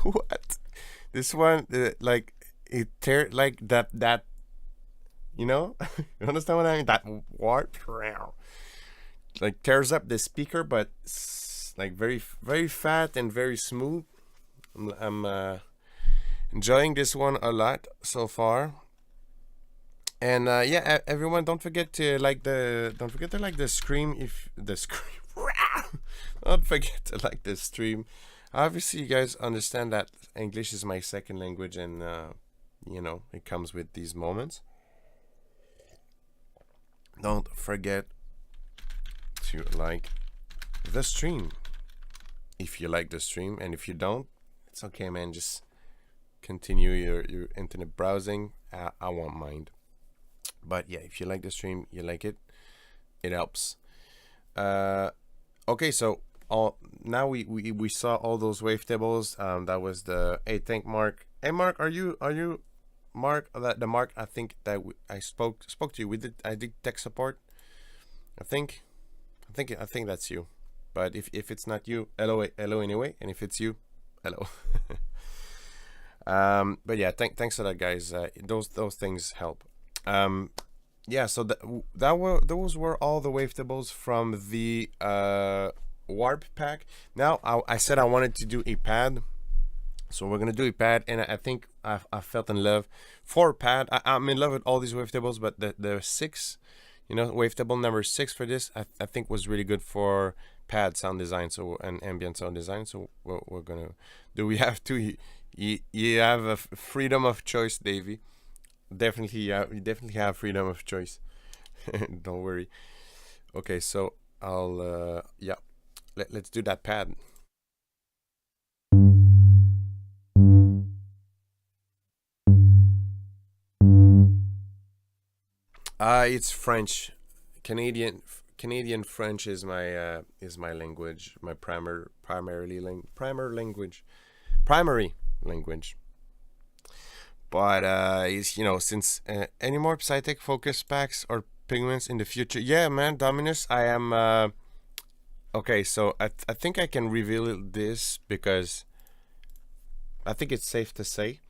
What? This one, like it tear like that. You know, you understand what I mean? That warp, like tears up the speaker, but like very fat and very smooth. I'm enjoying this one a lot so far. And yeah, everyone, don't forget to like the stream. If the scream, don't forget to like the stream. Obviously, you guys understand that English is my second language, and you know, it comes with these moments. Don't forget to like the stream if you like the stream, and if you don't, it's okay, man. Just continue your internet browsing. I won't mind. But yeah, if you like the stream, you like it, it helps. Okay, so now we saw all those wavetables. That was the, hey, thank Mark. Hey Mark, are you Mark? The Mark, I think that I spoke to you. I did tech support. I think that's you. But if it's not you, hello, hello anyway. And if it's you, hello. But yeah, thanks for that, guys. Those things help. Yeah, so those were all the wavetables from the warp pack. Now I said I wanted to do a pad, so we're gonna do a pad, and I think I felt in love for pad. I'm in love with all these wavetables, but the 6, wavetable number 6 for this, I think was really good for pad sound design, so and ambient sound design. So we're gonna do. We have to. You have a freedom of choice, Davey. Definitely, yeah, you definitely have freedom of choice. Don't worry. Okay, so I'll yeah, let's do that pad. It's French, Canadian French is my language, my primary language. But it's, since any more psychic focus packs or pigments in the future, yeah, man, Dominus, I am okay. So I think I can reveal this because I think it's safe to say.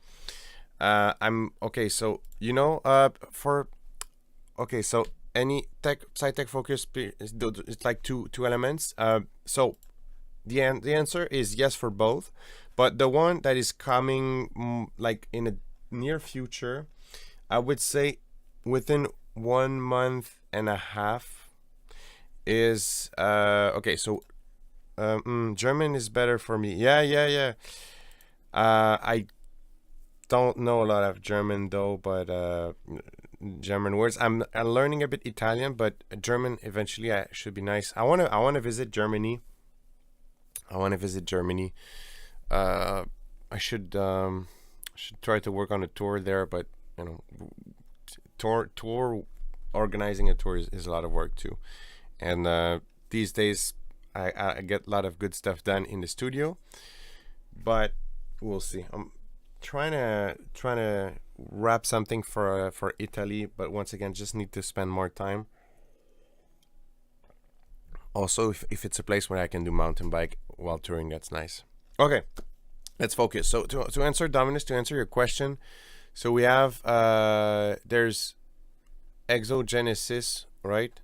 I'm okay. So for okay, so any psytech focus it's like two elements. So the answer is yes for both, but the one that is coming like in a near future, I would say within 1 month and a half is okay. So German is better for me. Yeah. I don't know a lot of German though, but German words. I'm learning a bit Italian, but German eventually should be nice. I wanna visit Germany. I should try to work on a tour there, but tour organizing a tour is a lot of work too. And these days I get a lot of good stuff done in the studio, but we'll see. I'm trying to wrap something for Italy, but once again, just need to spend more time. Also, if it's a place where I can do mountain bike while touring, that's nice. Okay, let's focus. So to answer Dominus, to answer your question, so we have there's Exogenesis, right,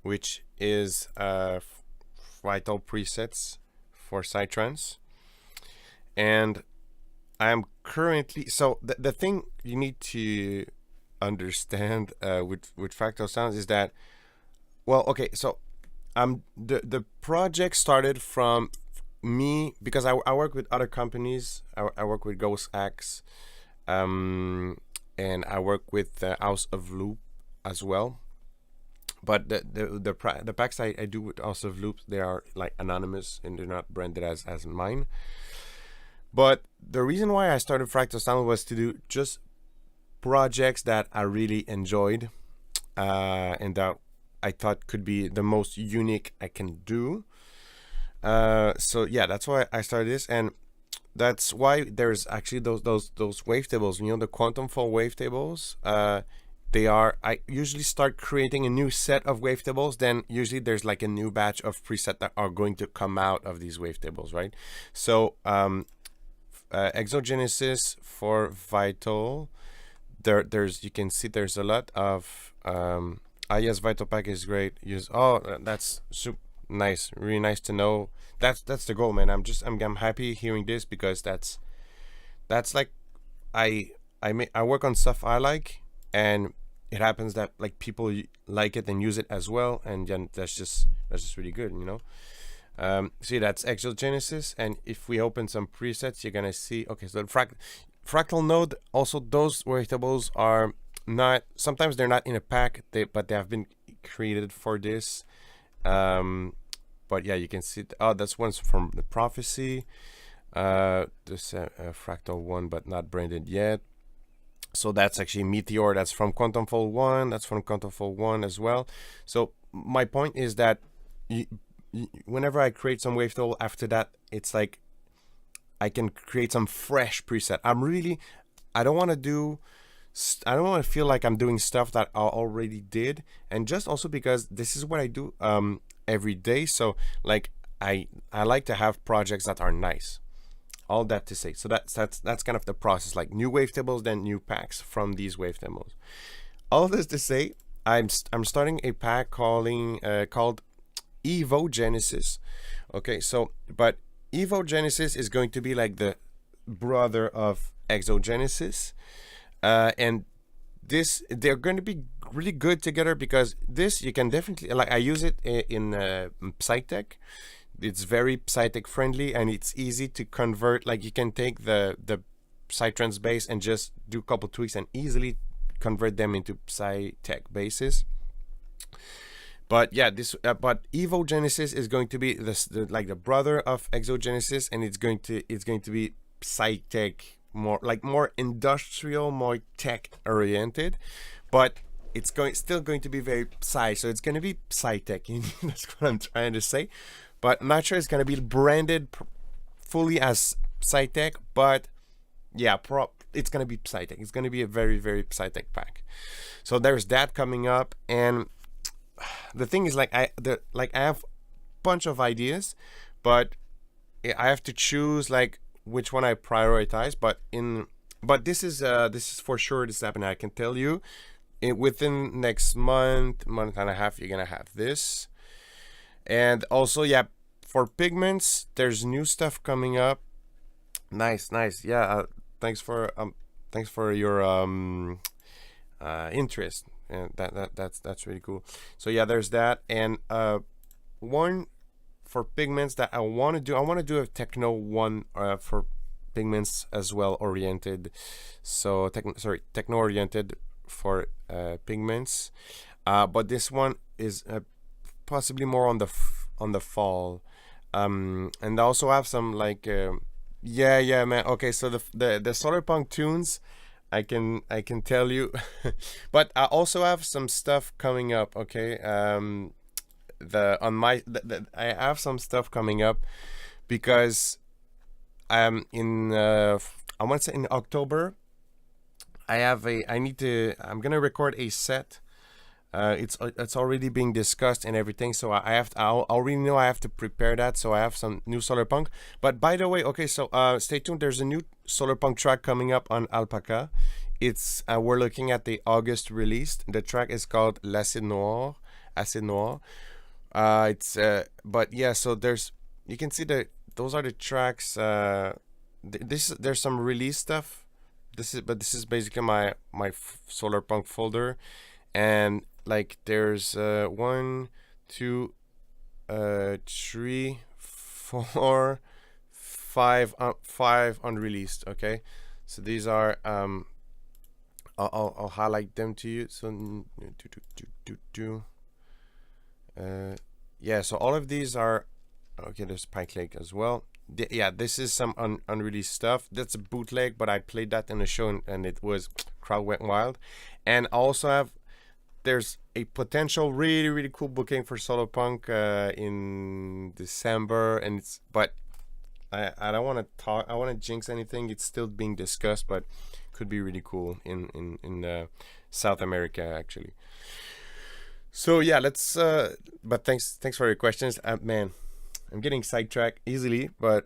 which is vital presets for Psytrance, and I am currently, so the thing you need to understand with fractal sounds is that, well, okay, so the project started from me because I work with other companies. I work with Ghost Axe, and I work with House of Loop as well. But the packs I do with House of Loop, they are like anonymous and they're not branded as mine. But the reason why I started Fractal Sound was to do just projects that I really enjoyed, and that I thought could be the most unique I can do. So yeah, that's why I started this, and that's why there's actually those wavetables. The Quantum Fold wavetables. I usually start creating a new set of wavetables. Then usually there's like a new batch of preset that are going to come out of these wavetables, right? So Exogenesis for Vital. There's you can see there's a lot of yes, Vital Pack is great. That's super nice, really nice to know. That's the goal, man. I'm happy hearing this because that's like I work on stuff I like, and it happens that like people like it and use it as well, and then that's just really good, see, that's Exogenesis, and if we open some presets, you're gonna see, okay, so fractal node, also those wavetables are not, sometimes they're not in a pack, but they have been created for this. But yeah, you can see that's one's from the Prophecy, this fractal one, but not branded yet. So that's actually Meteor, that's from Quantum Fold 1, that's from Quantum Fold 1 as well. So my point is that whenever I create some wavetable, after that, it's like I can create some fresh preset. I don't want to feel like I'm doing stuff that I already did, and just also because this is what I do every day. So like I like to have projects that are nice. All that to say, so that's kind of the process, like new wavetables, then new packs from these wavetables. All this to say, I'm starting a pack called Evo Genesis. Okay, so but Evo Genesis is going to be like the brother of Exogenesis, and this, they're going to be really good together, because this you can definitely, like, I use it in Psytech. It's very Psytech friendly, and it's easy to convert. Like, you can take the Psytrance base and just do a couple tweaks and easily convert them into Psytech bases. But yeah, this but Evo Genesis is going to be like the brother of Exogenesis, and it's going to be Psytech, more industrial, more tech oriented, but it's still going to be very Psy. So it's going to be Psytech. That's what I'm trying to say. But I'm not sure it's going to be branded fully as Psytech, but yeah, it's going to be Psytech. It's going to be a very, very Psytech pack. So there's that coming up. And the thing is, like, I have a bunch of ideas, but I have to choose like which one I prioritize. But this is for sure this happening. I can tell you, within next month and a half, you're gonna have this. And also, yeah, for pigments, there's new stuff coming up. Nice. Yeah, thanks for your interest. And that's really cool. So yeah, there's that. And one for pigments that I want to do a techno one for pigments as well, oriented. So techno oriented for pigments. But this one is possibly more on the fall. And I also have some like yeah, man. Okay, so the solar punk tunes, I can tell you. But I also have some stuff coming up. Okay, I have some stuff coming up, because I'm I want to say in October, I'm gonna record a set. It's already being discussed and everything, so I already know I have to prepare that. So I have some new solar punk. But by the way, okay, so stay tuned. There's a new solar punk track coming up on Alpaca. It's we're looking at the August release. The track is called Acid Noir. It's but yeah, so you can see those are the tracks. There's some release stuff. This is basically my solar punk folder. And like there's 1, 2, 3, 4, 5 unreleased. Okay, so these are I'll highlight them to you. So yeah, so all of these are okay. There's Pike Lake as well. Yeah, this is some unreleased stuff. That's a bootleg, but I played that in a show, and it was crowd went wild. And I also there's a potential really cool booking for Solo Punk in December, and but I don't want to talk. I want to jinx anything. It's still being discussed, but could be really cool in South America actually. So yeah, let's. But thanks for your questions, man. I'm getting sidetracked easily, but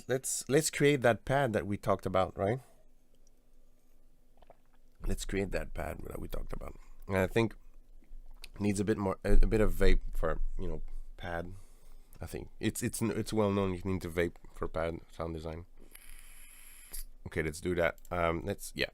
let's create that pad that we talked about, right? Let's create that pad that we talked about. And I think needs a bit of vape for pad. I think it's well known you need to vape for pad sound design. Okay, let's do that. Yeah.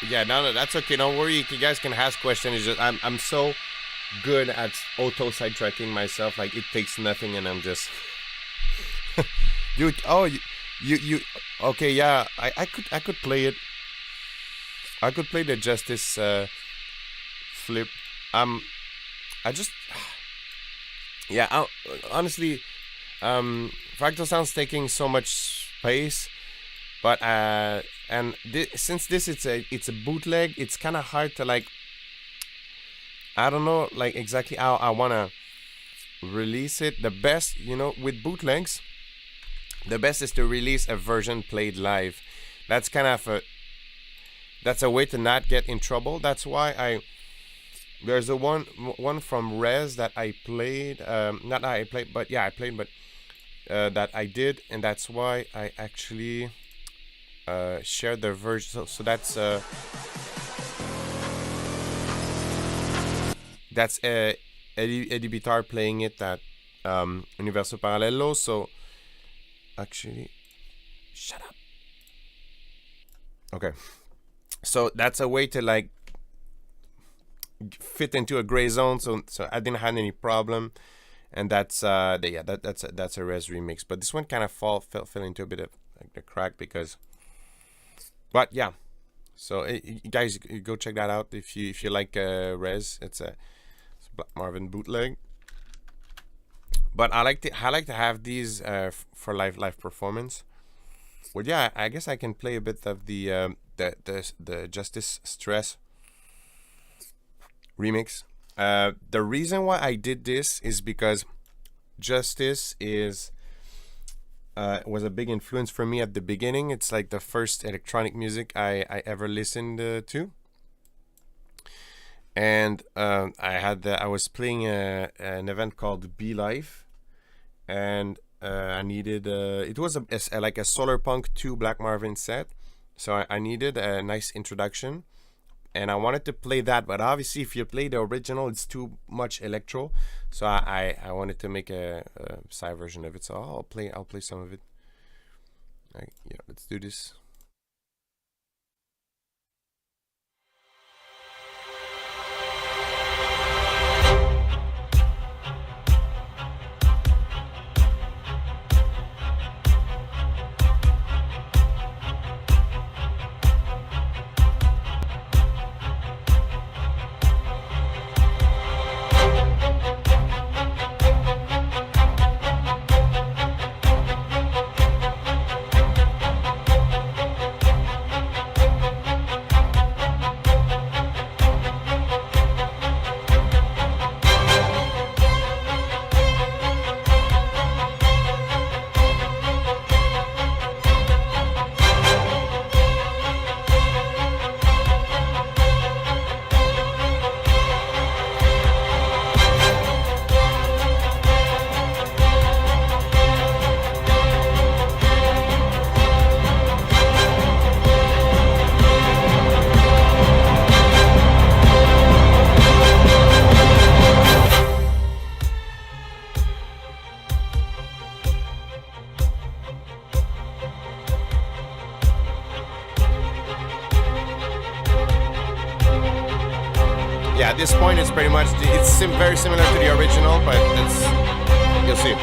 Yeah, no, that's okay. Don't worry. You guys can ask questions. It's just I'm so good at auto sidetracking myself. Like it takes nothing, and I'm just you. Oh, you. Okay, yeah. I could play it. I could play the Justice flip. I just yeah. Honestly, Fractal Sound's taking so much space, but and since this it's a bootleg, it's kind of hard to like. I don't know like exactly how I wanna release it. The best, with bootlegs, the best is to release a version played live. That's kind of a way to not get in trouble. That's why there's a one from Rez that I played. Not that I played, but yeah, I played, but that I did, and that's why I actually shared the version. So that's Eddie Bitar playing it at Universo Paralelo. So actually, shut up. Okay, so that's a way to like fit into a gray zone. So I didn't have any problem, and that's that's a Res remix. But this one kind of fell into a bit of like the crack because. But yeah, so you guys go check that out if you like Res. It's a Black Marvin bootleg. But I like to have these for live performance. Well, yeah, I guess I can play a bit of the Justice Stress remix. The reason why I did this is because Justice was a big influence for me at the beginning. It's like the first electronic music I ever listened to. And I was playing an event called Be Life, and I needed it was like a Solar Punk 2 Black Marvin set, so I needed a nice introduction, and I wanted to play that. But obviously, if you play the original, it's too much electro, so I wanted to make a side version of it. So I'll play some of it. Yeah, let's do this. Yeah, at this point it's pretty much very similar to the original, but you'll see.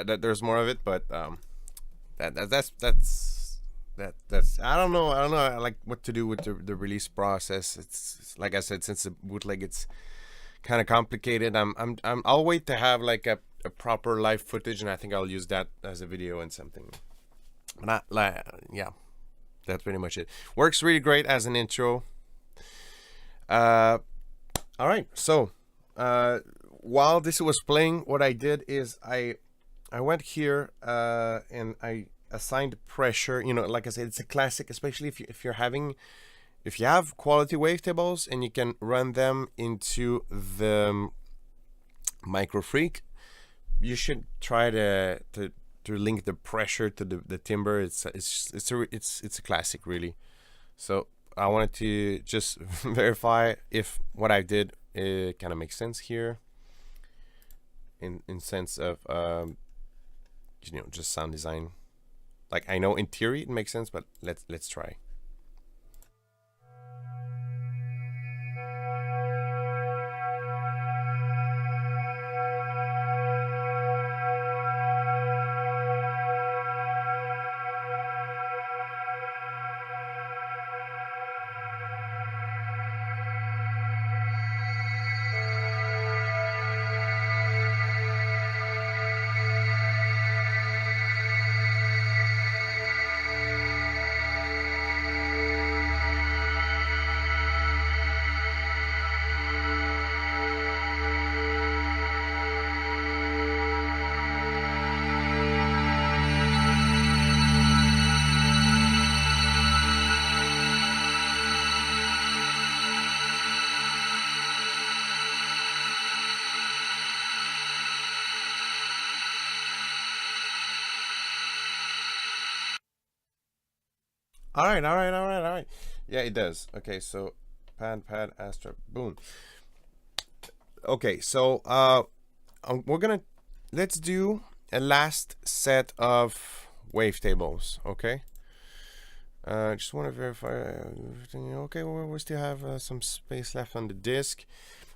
that there's more of it, but that's I don't know. I like what to do with the release process. It's like I said, since the bootleg, it's kind of complicated. I'll wait to have like a proper live footage, and I think I'll use that as a video and something. But not like, yeah, that's pretty much it. Works really great as an intro. All right, so while this was playing, what I did is I went here and I assigned pressure. You know, like I said, it's a classic, especially if you have quality wavetables and you can run them into the Microfreak, you should try to link the pressure to the timber. It's a classic, really. So I wanted to just verify if what I did kind of makes sense here, in sense of you know, just sound design. Like, I know in theory it makes sense, but let's try. All right. Yeah, it does. Okay, so pad, Astra, boom. Okay, so let's do a last set of wavetables. Okay. Just want to verify everything. Okay, we still have some space left on the disk.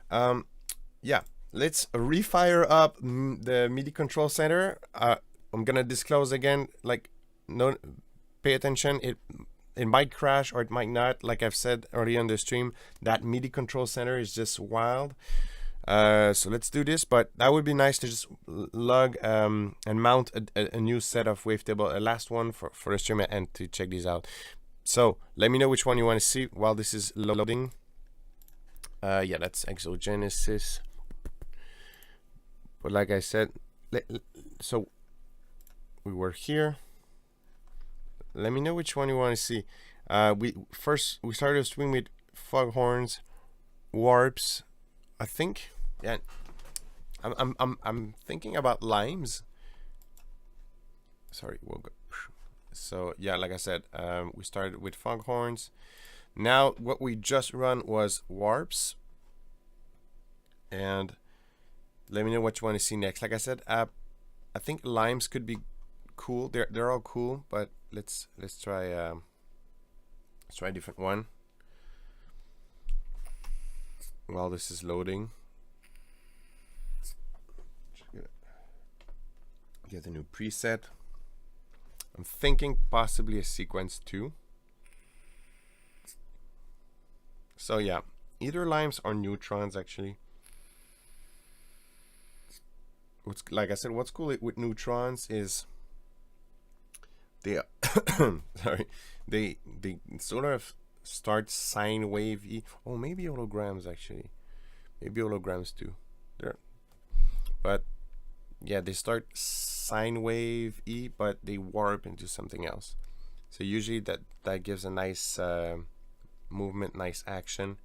Yeah, let's refire up the MIDI control center. I'm gonna disclose again, like, no, pay attention. It might crash or it might not. Like I've said earlier on the stream, that MIDI control center is just wild. So let's do this, but that would be nice to just lug and mount a new set of wavetable, a last one for the stream, and to check these out. So let me know which one you want to see while this is loading. Yeah, that's Exogenesis. But like I said, so we were here. Let me know which one you want to see. We started a stream with foghorns, warps, I think. Yeah, I'm thinking about limes. Sorry, we'll go. So yeah, like I said, we started with foghorns. Now what we just run was warps. And let me know what you want to see next. Like I said, I think limes could be cool. They're all cool, but let's try a different one while this is loading. Get a new preset. I'm thinking possibly a sequence 2. So yeah, either limes or neutrons actually. Like I said, what's cool with neutrons is they sorry, they sort of start sine wave-y. Oh, maybe holograms actually. Maybe holograms too. There, but yeah, they start sine wave-y, but they warp into something else. So usually that gives a nice movement, nice action.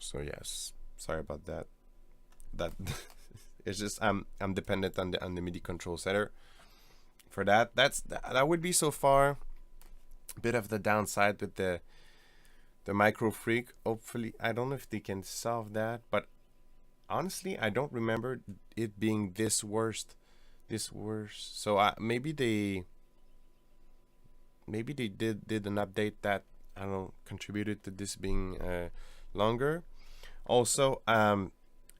So yes, sorry about that. That it's just I'm dependent on the MIDI control center for that. That would be so far a bit of the downside with the Microfreak. Hopefully, I don't know if they can solve that, but honestly, I don't remember it being this worst. So maybe they did an update that, I don't know, contributed to this being longer. Also,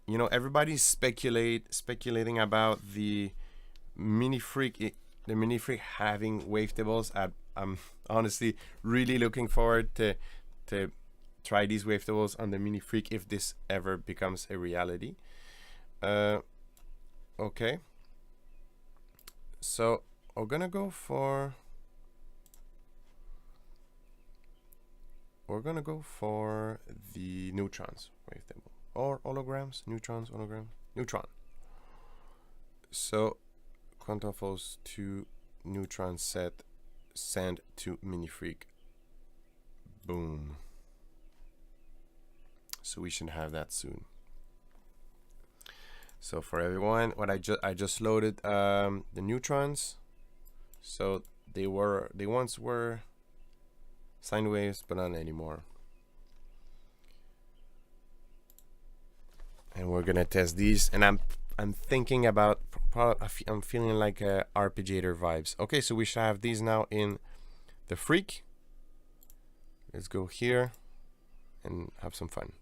you know, everybody's speculating about the Microfreak having wavetables. I'm honestly really looking forward to try these wavetables on the Microfreak if this ever becomes a reality. Okay, so we're gonna go for the neutrons wavetable, or holograms, neutrons, hologram, neutron. So quantum falls to neutron set, send to Microfreak. Boom. So we should have that soon. So for everyone, what I just loaded the neutrons. So they once were sine waves, but not anymore. And we're gonna test these, and I'm thinking about I'm feeling like arpeggiator vibes. Okay, so we should have these now in the Freak. Let's go here and have some fun.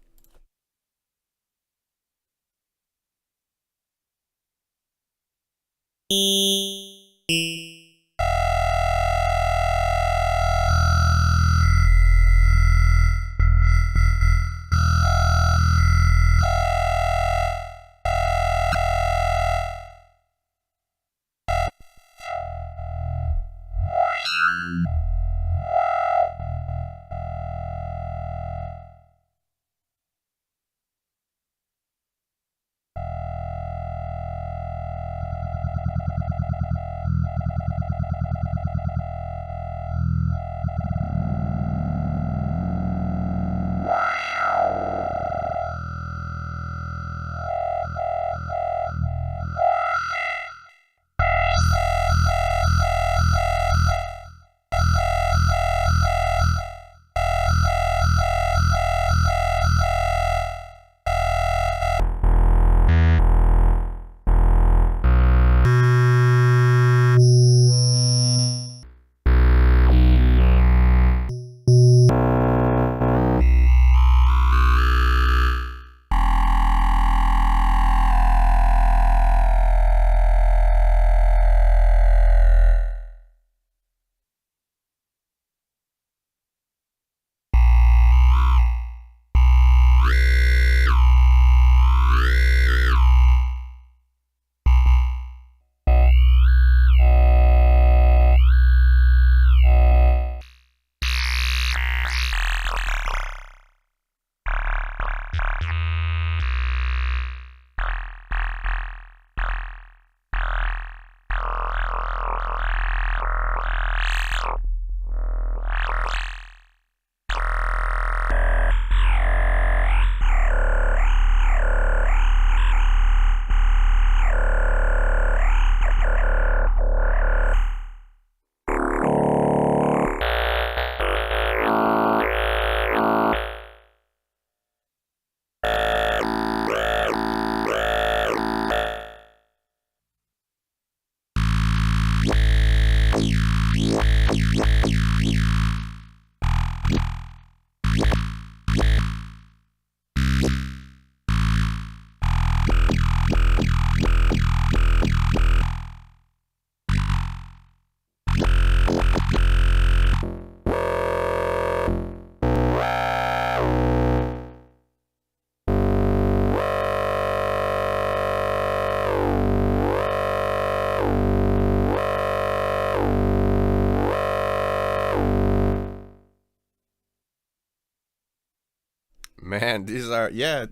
Man, these are, yeah,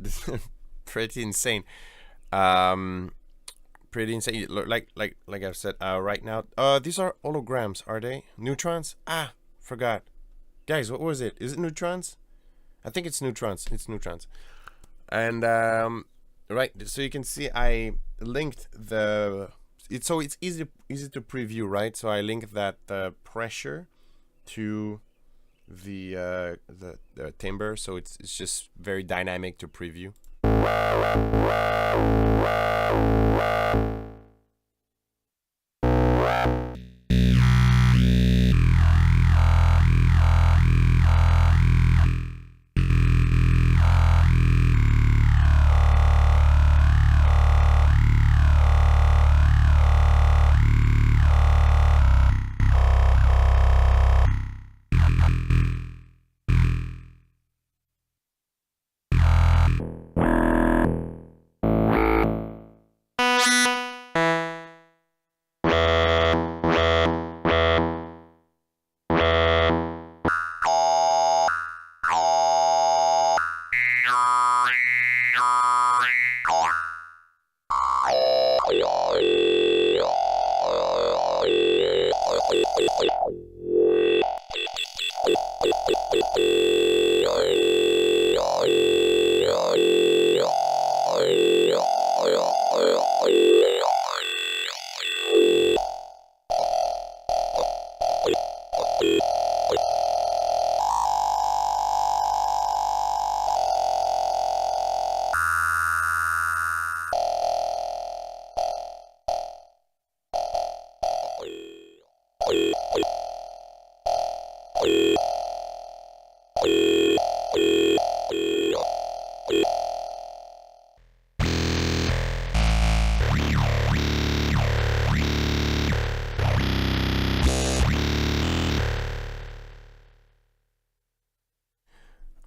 pretty insane. Um, Pretty insane. Like I've said, right now, these are holograms, are they? Neutrons? Ah, forgot. Guys, what was it? Is it neutrons? I think it's neutrons. It's neutrons. And right, so you can see I linked it's easy to preview, right? So I linked that pressure to the timbre, so it's just very dynamic to preview.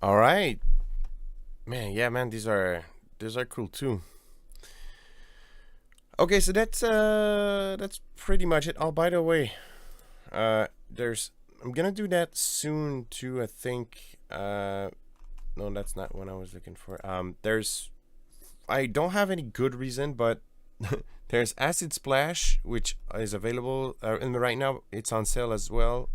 All right, man. Yeah, man. These are cool too. Okay, so that's pretty much it. Oh, by the way, there's I'm gonna do that soon too. I think. No, that's not what I was looking for. I don't have any good reason, but there's Acid Splash, which is available, and right now it's on sale as well.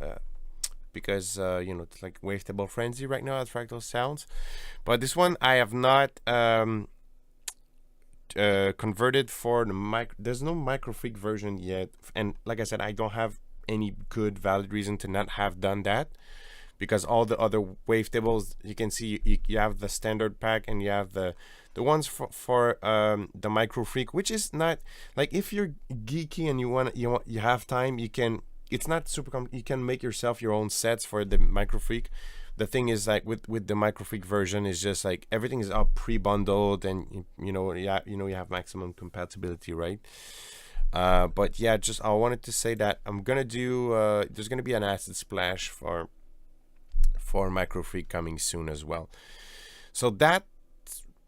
Because it's like Wavetable Frenzy right now at Fractal Sounds, but this one I have not converted for the mic. There's no Microfreak version yet, and like I said, I don't have any good valid reason to not have done that, because all the other wavetables you can see, you have the standard pack and you have the ones for the Microfreak, which is not like, if you're geeky and you have time, you can. It's not super you can make yourself your own sets for the Microfreak. The thing is, like, with the Microfreak version, is just like everything is all pre-bundled, and you have maximum compatibility, right? But yeah, just I wanted to say that I'm gonna do there's gonna be an Acid Splash for Microfreak coming soon as well. So that's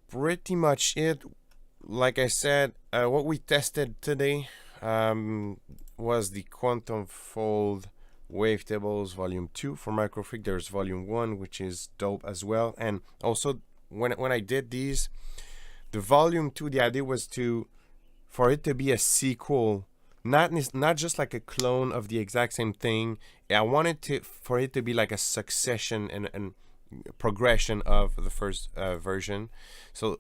pretty much it. Like I said, what we tested today was the Quantum Fold Wavetables Vol.2 for Microfreak. There's Volume 1, which is dope as well. And also, when I did these, the Volume 2, the idea was for it to be a sequel, not just like a clone of the exact same thing. I wanted for it to be like a succession and progression of the first version. So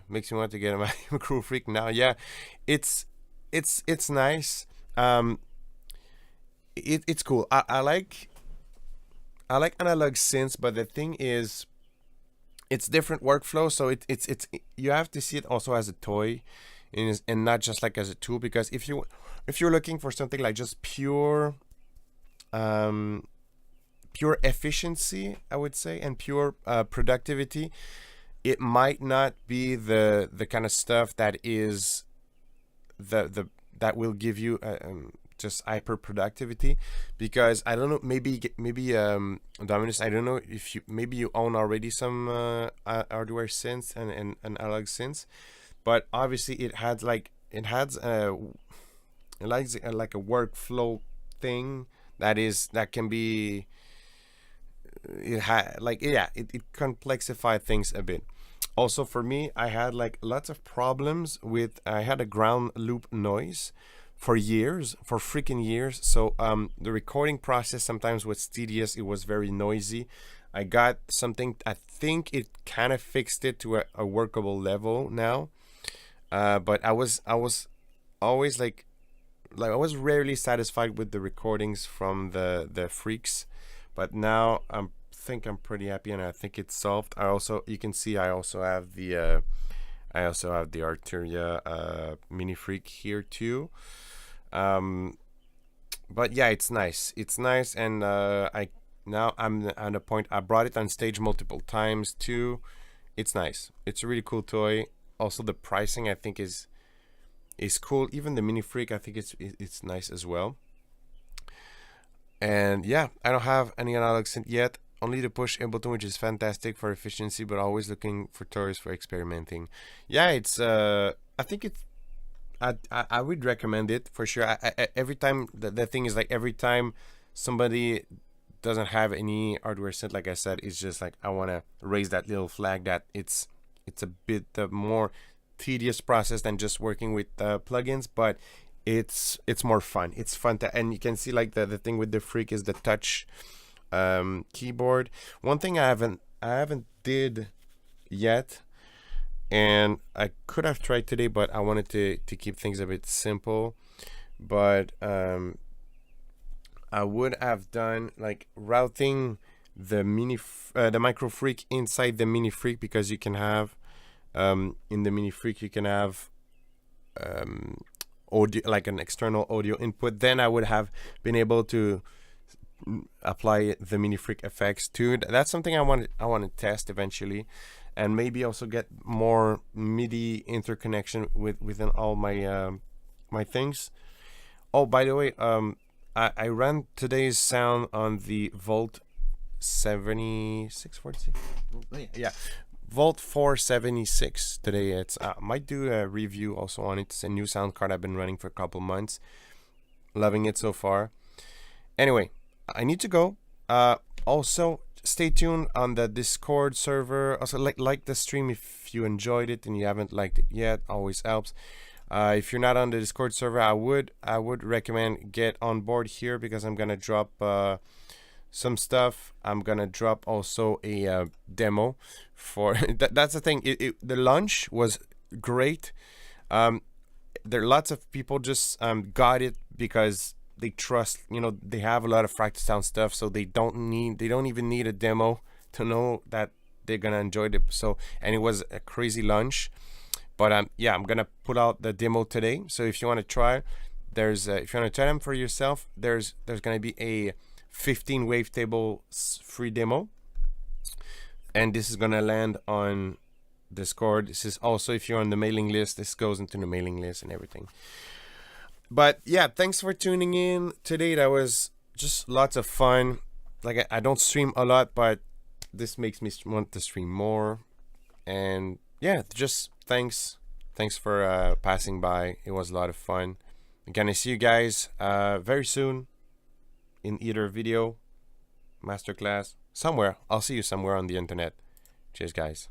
makes me want to get my Microfreak now. Yeah, it's nice. It's cool. I like analog synths, but the thing is, it's different workflow. So it's you have to see it also as a toy, and not just like as a tool. Because if you're looking for something like just pure efficiency, I would say, and pure productivity, it might not be the kind of stuff that is that will give you just hyper productivity. Because I don't know, maybe Dominus, I don't know if you own already some hardware synths and analog synths, but obviously it has like a workflow thing that can be, it complexify things a bit. Also, for me, I had like lots of problems with, I had a ground loop noise for freaking years. So the recording process sometimes was tedious. It was very noisy. I got something, I think it kind of fixed it to a workable level now. But I was always like I was rarely satisfied with the recordings from the Freaks. But now I think I'm pretty happy, and I think it's solved. You can see I also have the Arteria Mini Freak here too. But yeah, it's nice. And I'm at a point, I brought it on stage multiple times too. It's nice. It's a really cool toy. Also, the pricing, I think, is cool. Even the Mini Freak, I think it's nice as well. And yeah, I don't have any analog synth yet. Only the push Ableton, which is fantastic for efficiency, but always looking for toys for experimenting. Yeah, it's I think it's, I would recommend it for sure. Every time, the thing is, like, every time somebody doesn't have any hardware synth, like I said, it's just like, I want to raise that little flag that it's a bit more tedious process than just working with plugins, but it's more fun. It's fun and you can see, like, the thing with the Freak is the touch keyboard. One thing I haven't did yet and I could have tried today, but I wanted to keep things a bit simple. But I would have done like routing the the Microfreak inside the Microfreak, because you can have in the Microfreak you can have audio, like an external audio input. Then I would have been able to apply the Microfreak effects too. That's something I want to test eventually, and maybe also get more MIDI interconnection within all my my things. Oh, by the way, I ran today's sound on the Volt 7646. Yeah, Volt 476 today. It's might do a review also on it. It's a new sound card I've been running for a couple months. Loving it so far. Anyway, I need to go. Also, stay tuned on the Discord server. Also, like the stream if you enjoyed it and you haven't liked it yet. Always helps. If you're not on the Discord server, I would recommend get on board here, because I'm gonna drop some stuff. I'm gonna drop also a demo for that's the thing. The launch was great. There are lots of people just got it because they trust, they have a lot of Fractal Sound stuff, so they don't even need a demo to know that they're gonna enjoy it. So, and it was a crazy launch. But yeah, I'm gonna put out the demo today. So if you want to try, if you want to try them for yourself, there's gonna be a 15 wavetable free demo, and this is gonna land on Discord. This is also, if you're on the mailing list, this goes into the mailing list and everything. But yeah, thanks for tuning in today. That was just lots of fun. Like, I don't stream a lot, but this makes me want to stream more. And yeah, just thanks for passing by. It was a lot of fun. Again, I see you guys very soon in either video, masterclass, somewhere. I'll see you somewhere on the internet. Cheers, guys.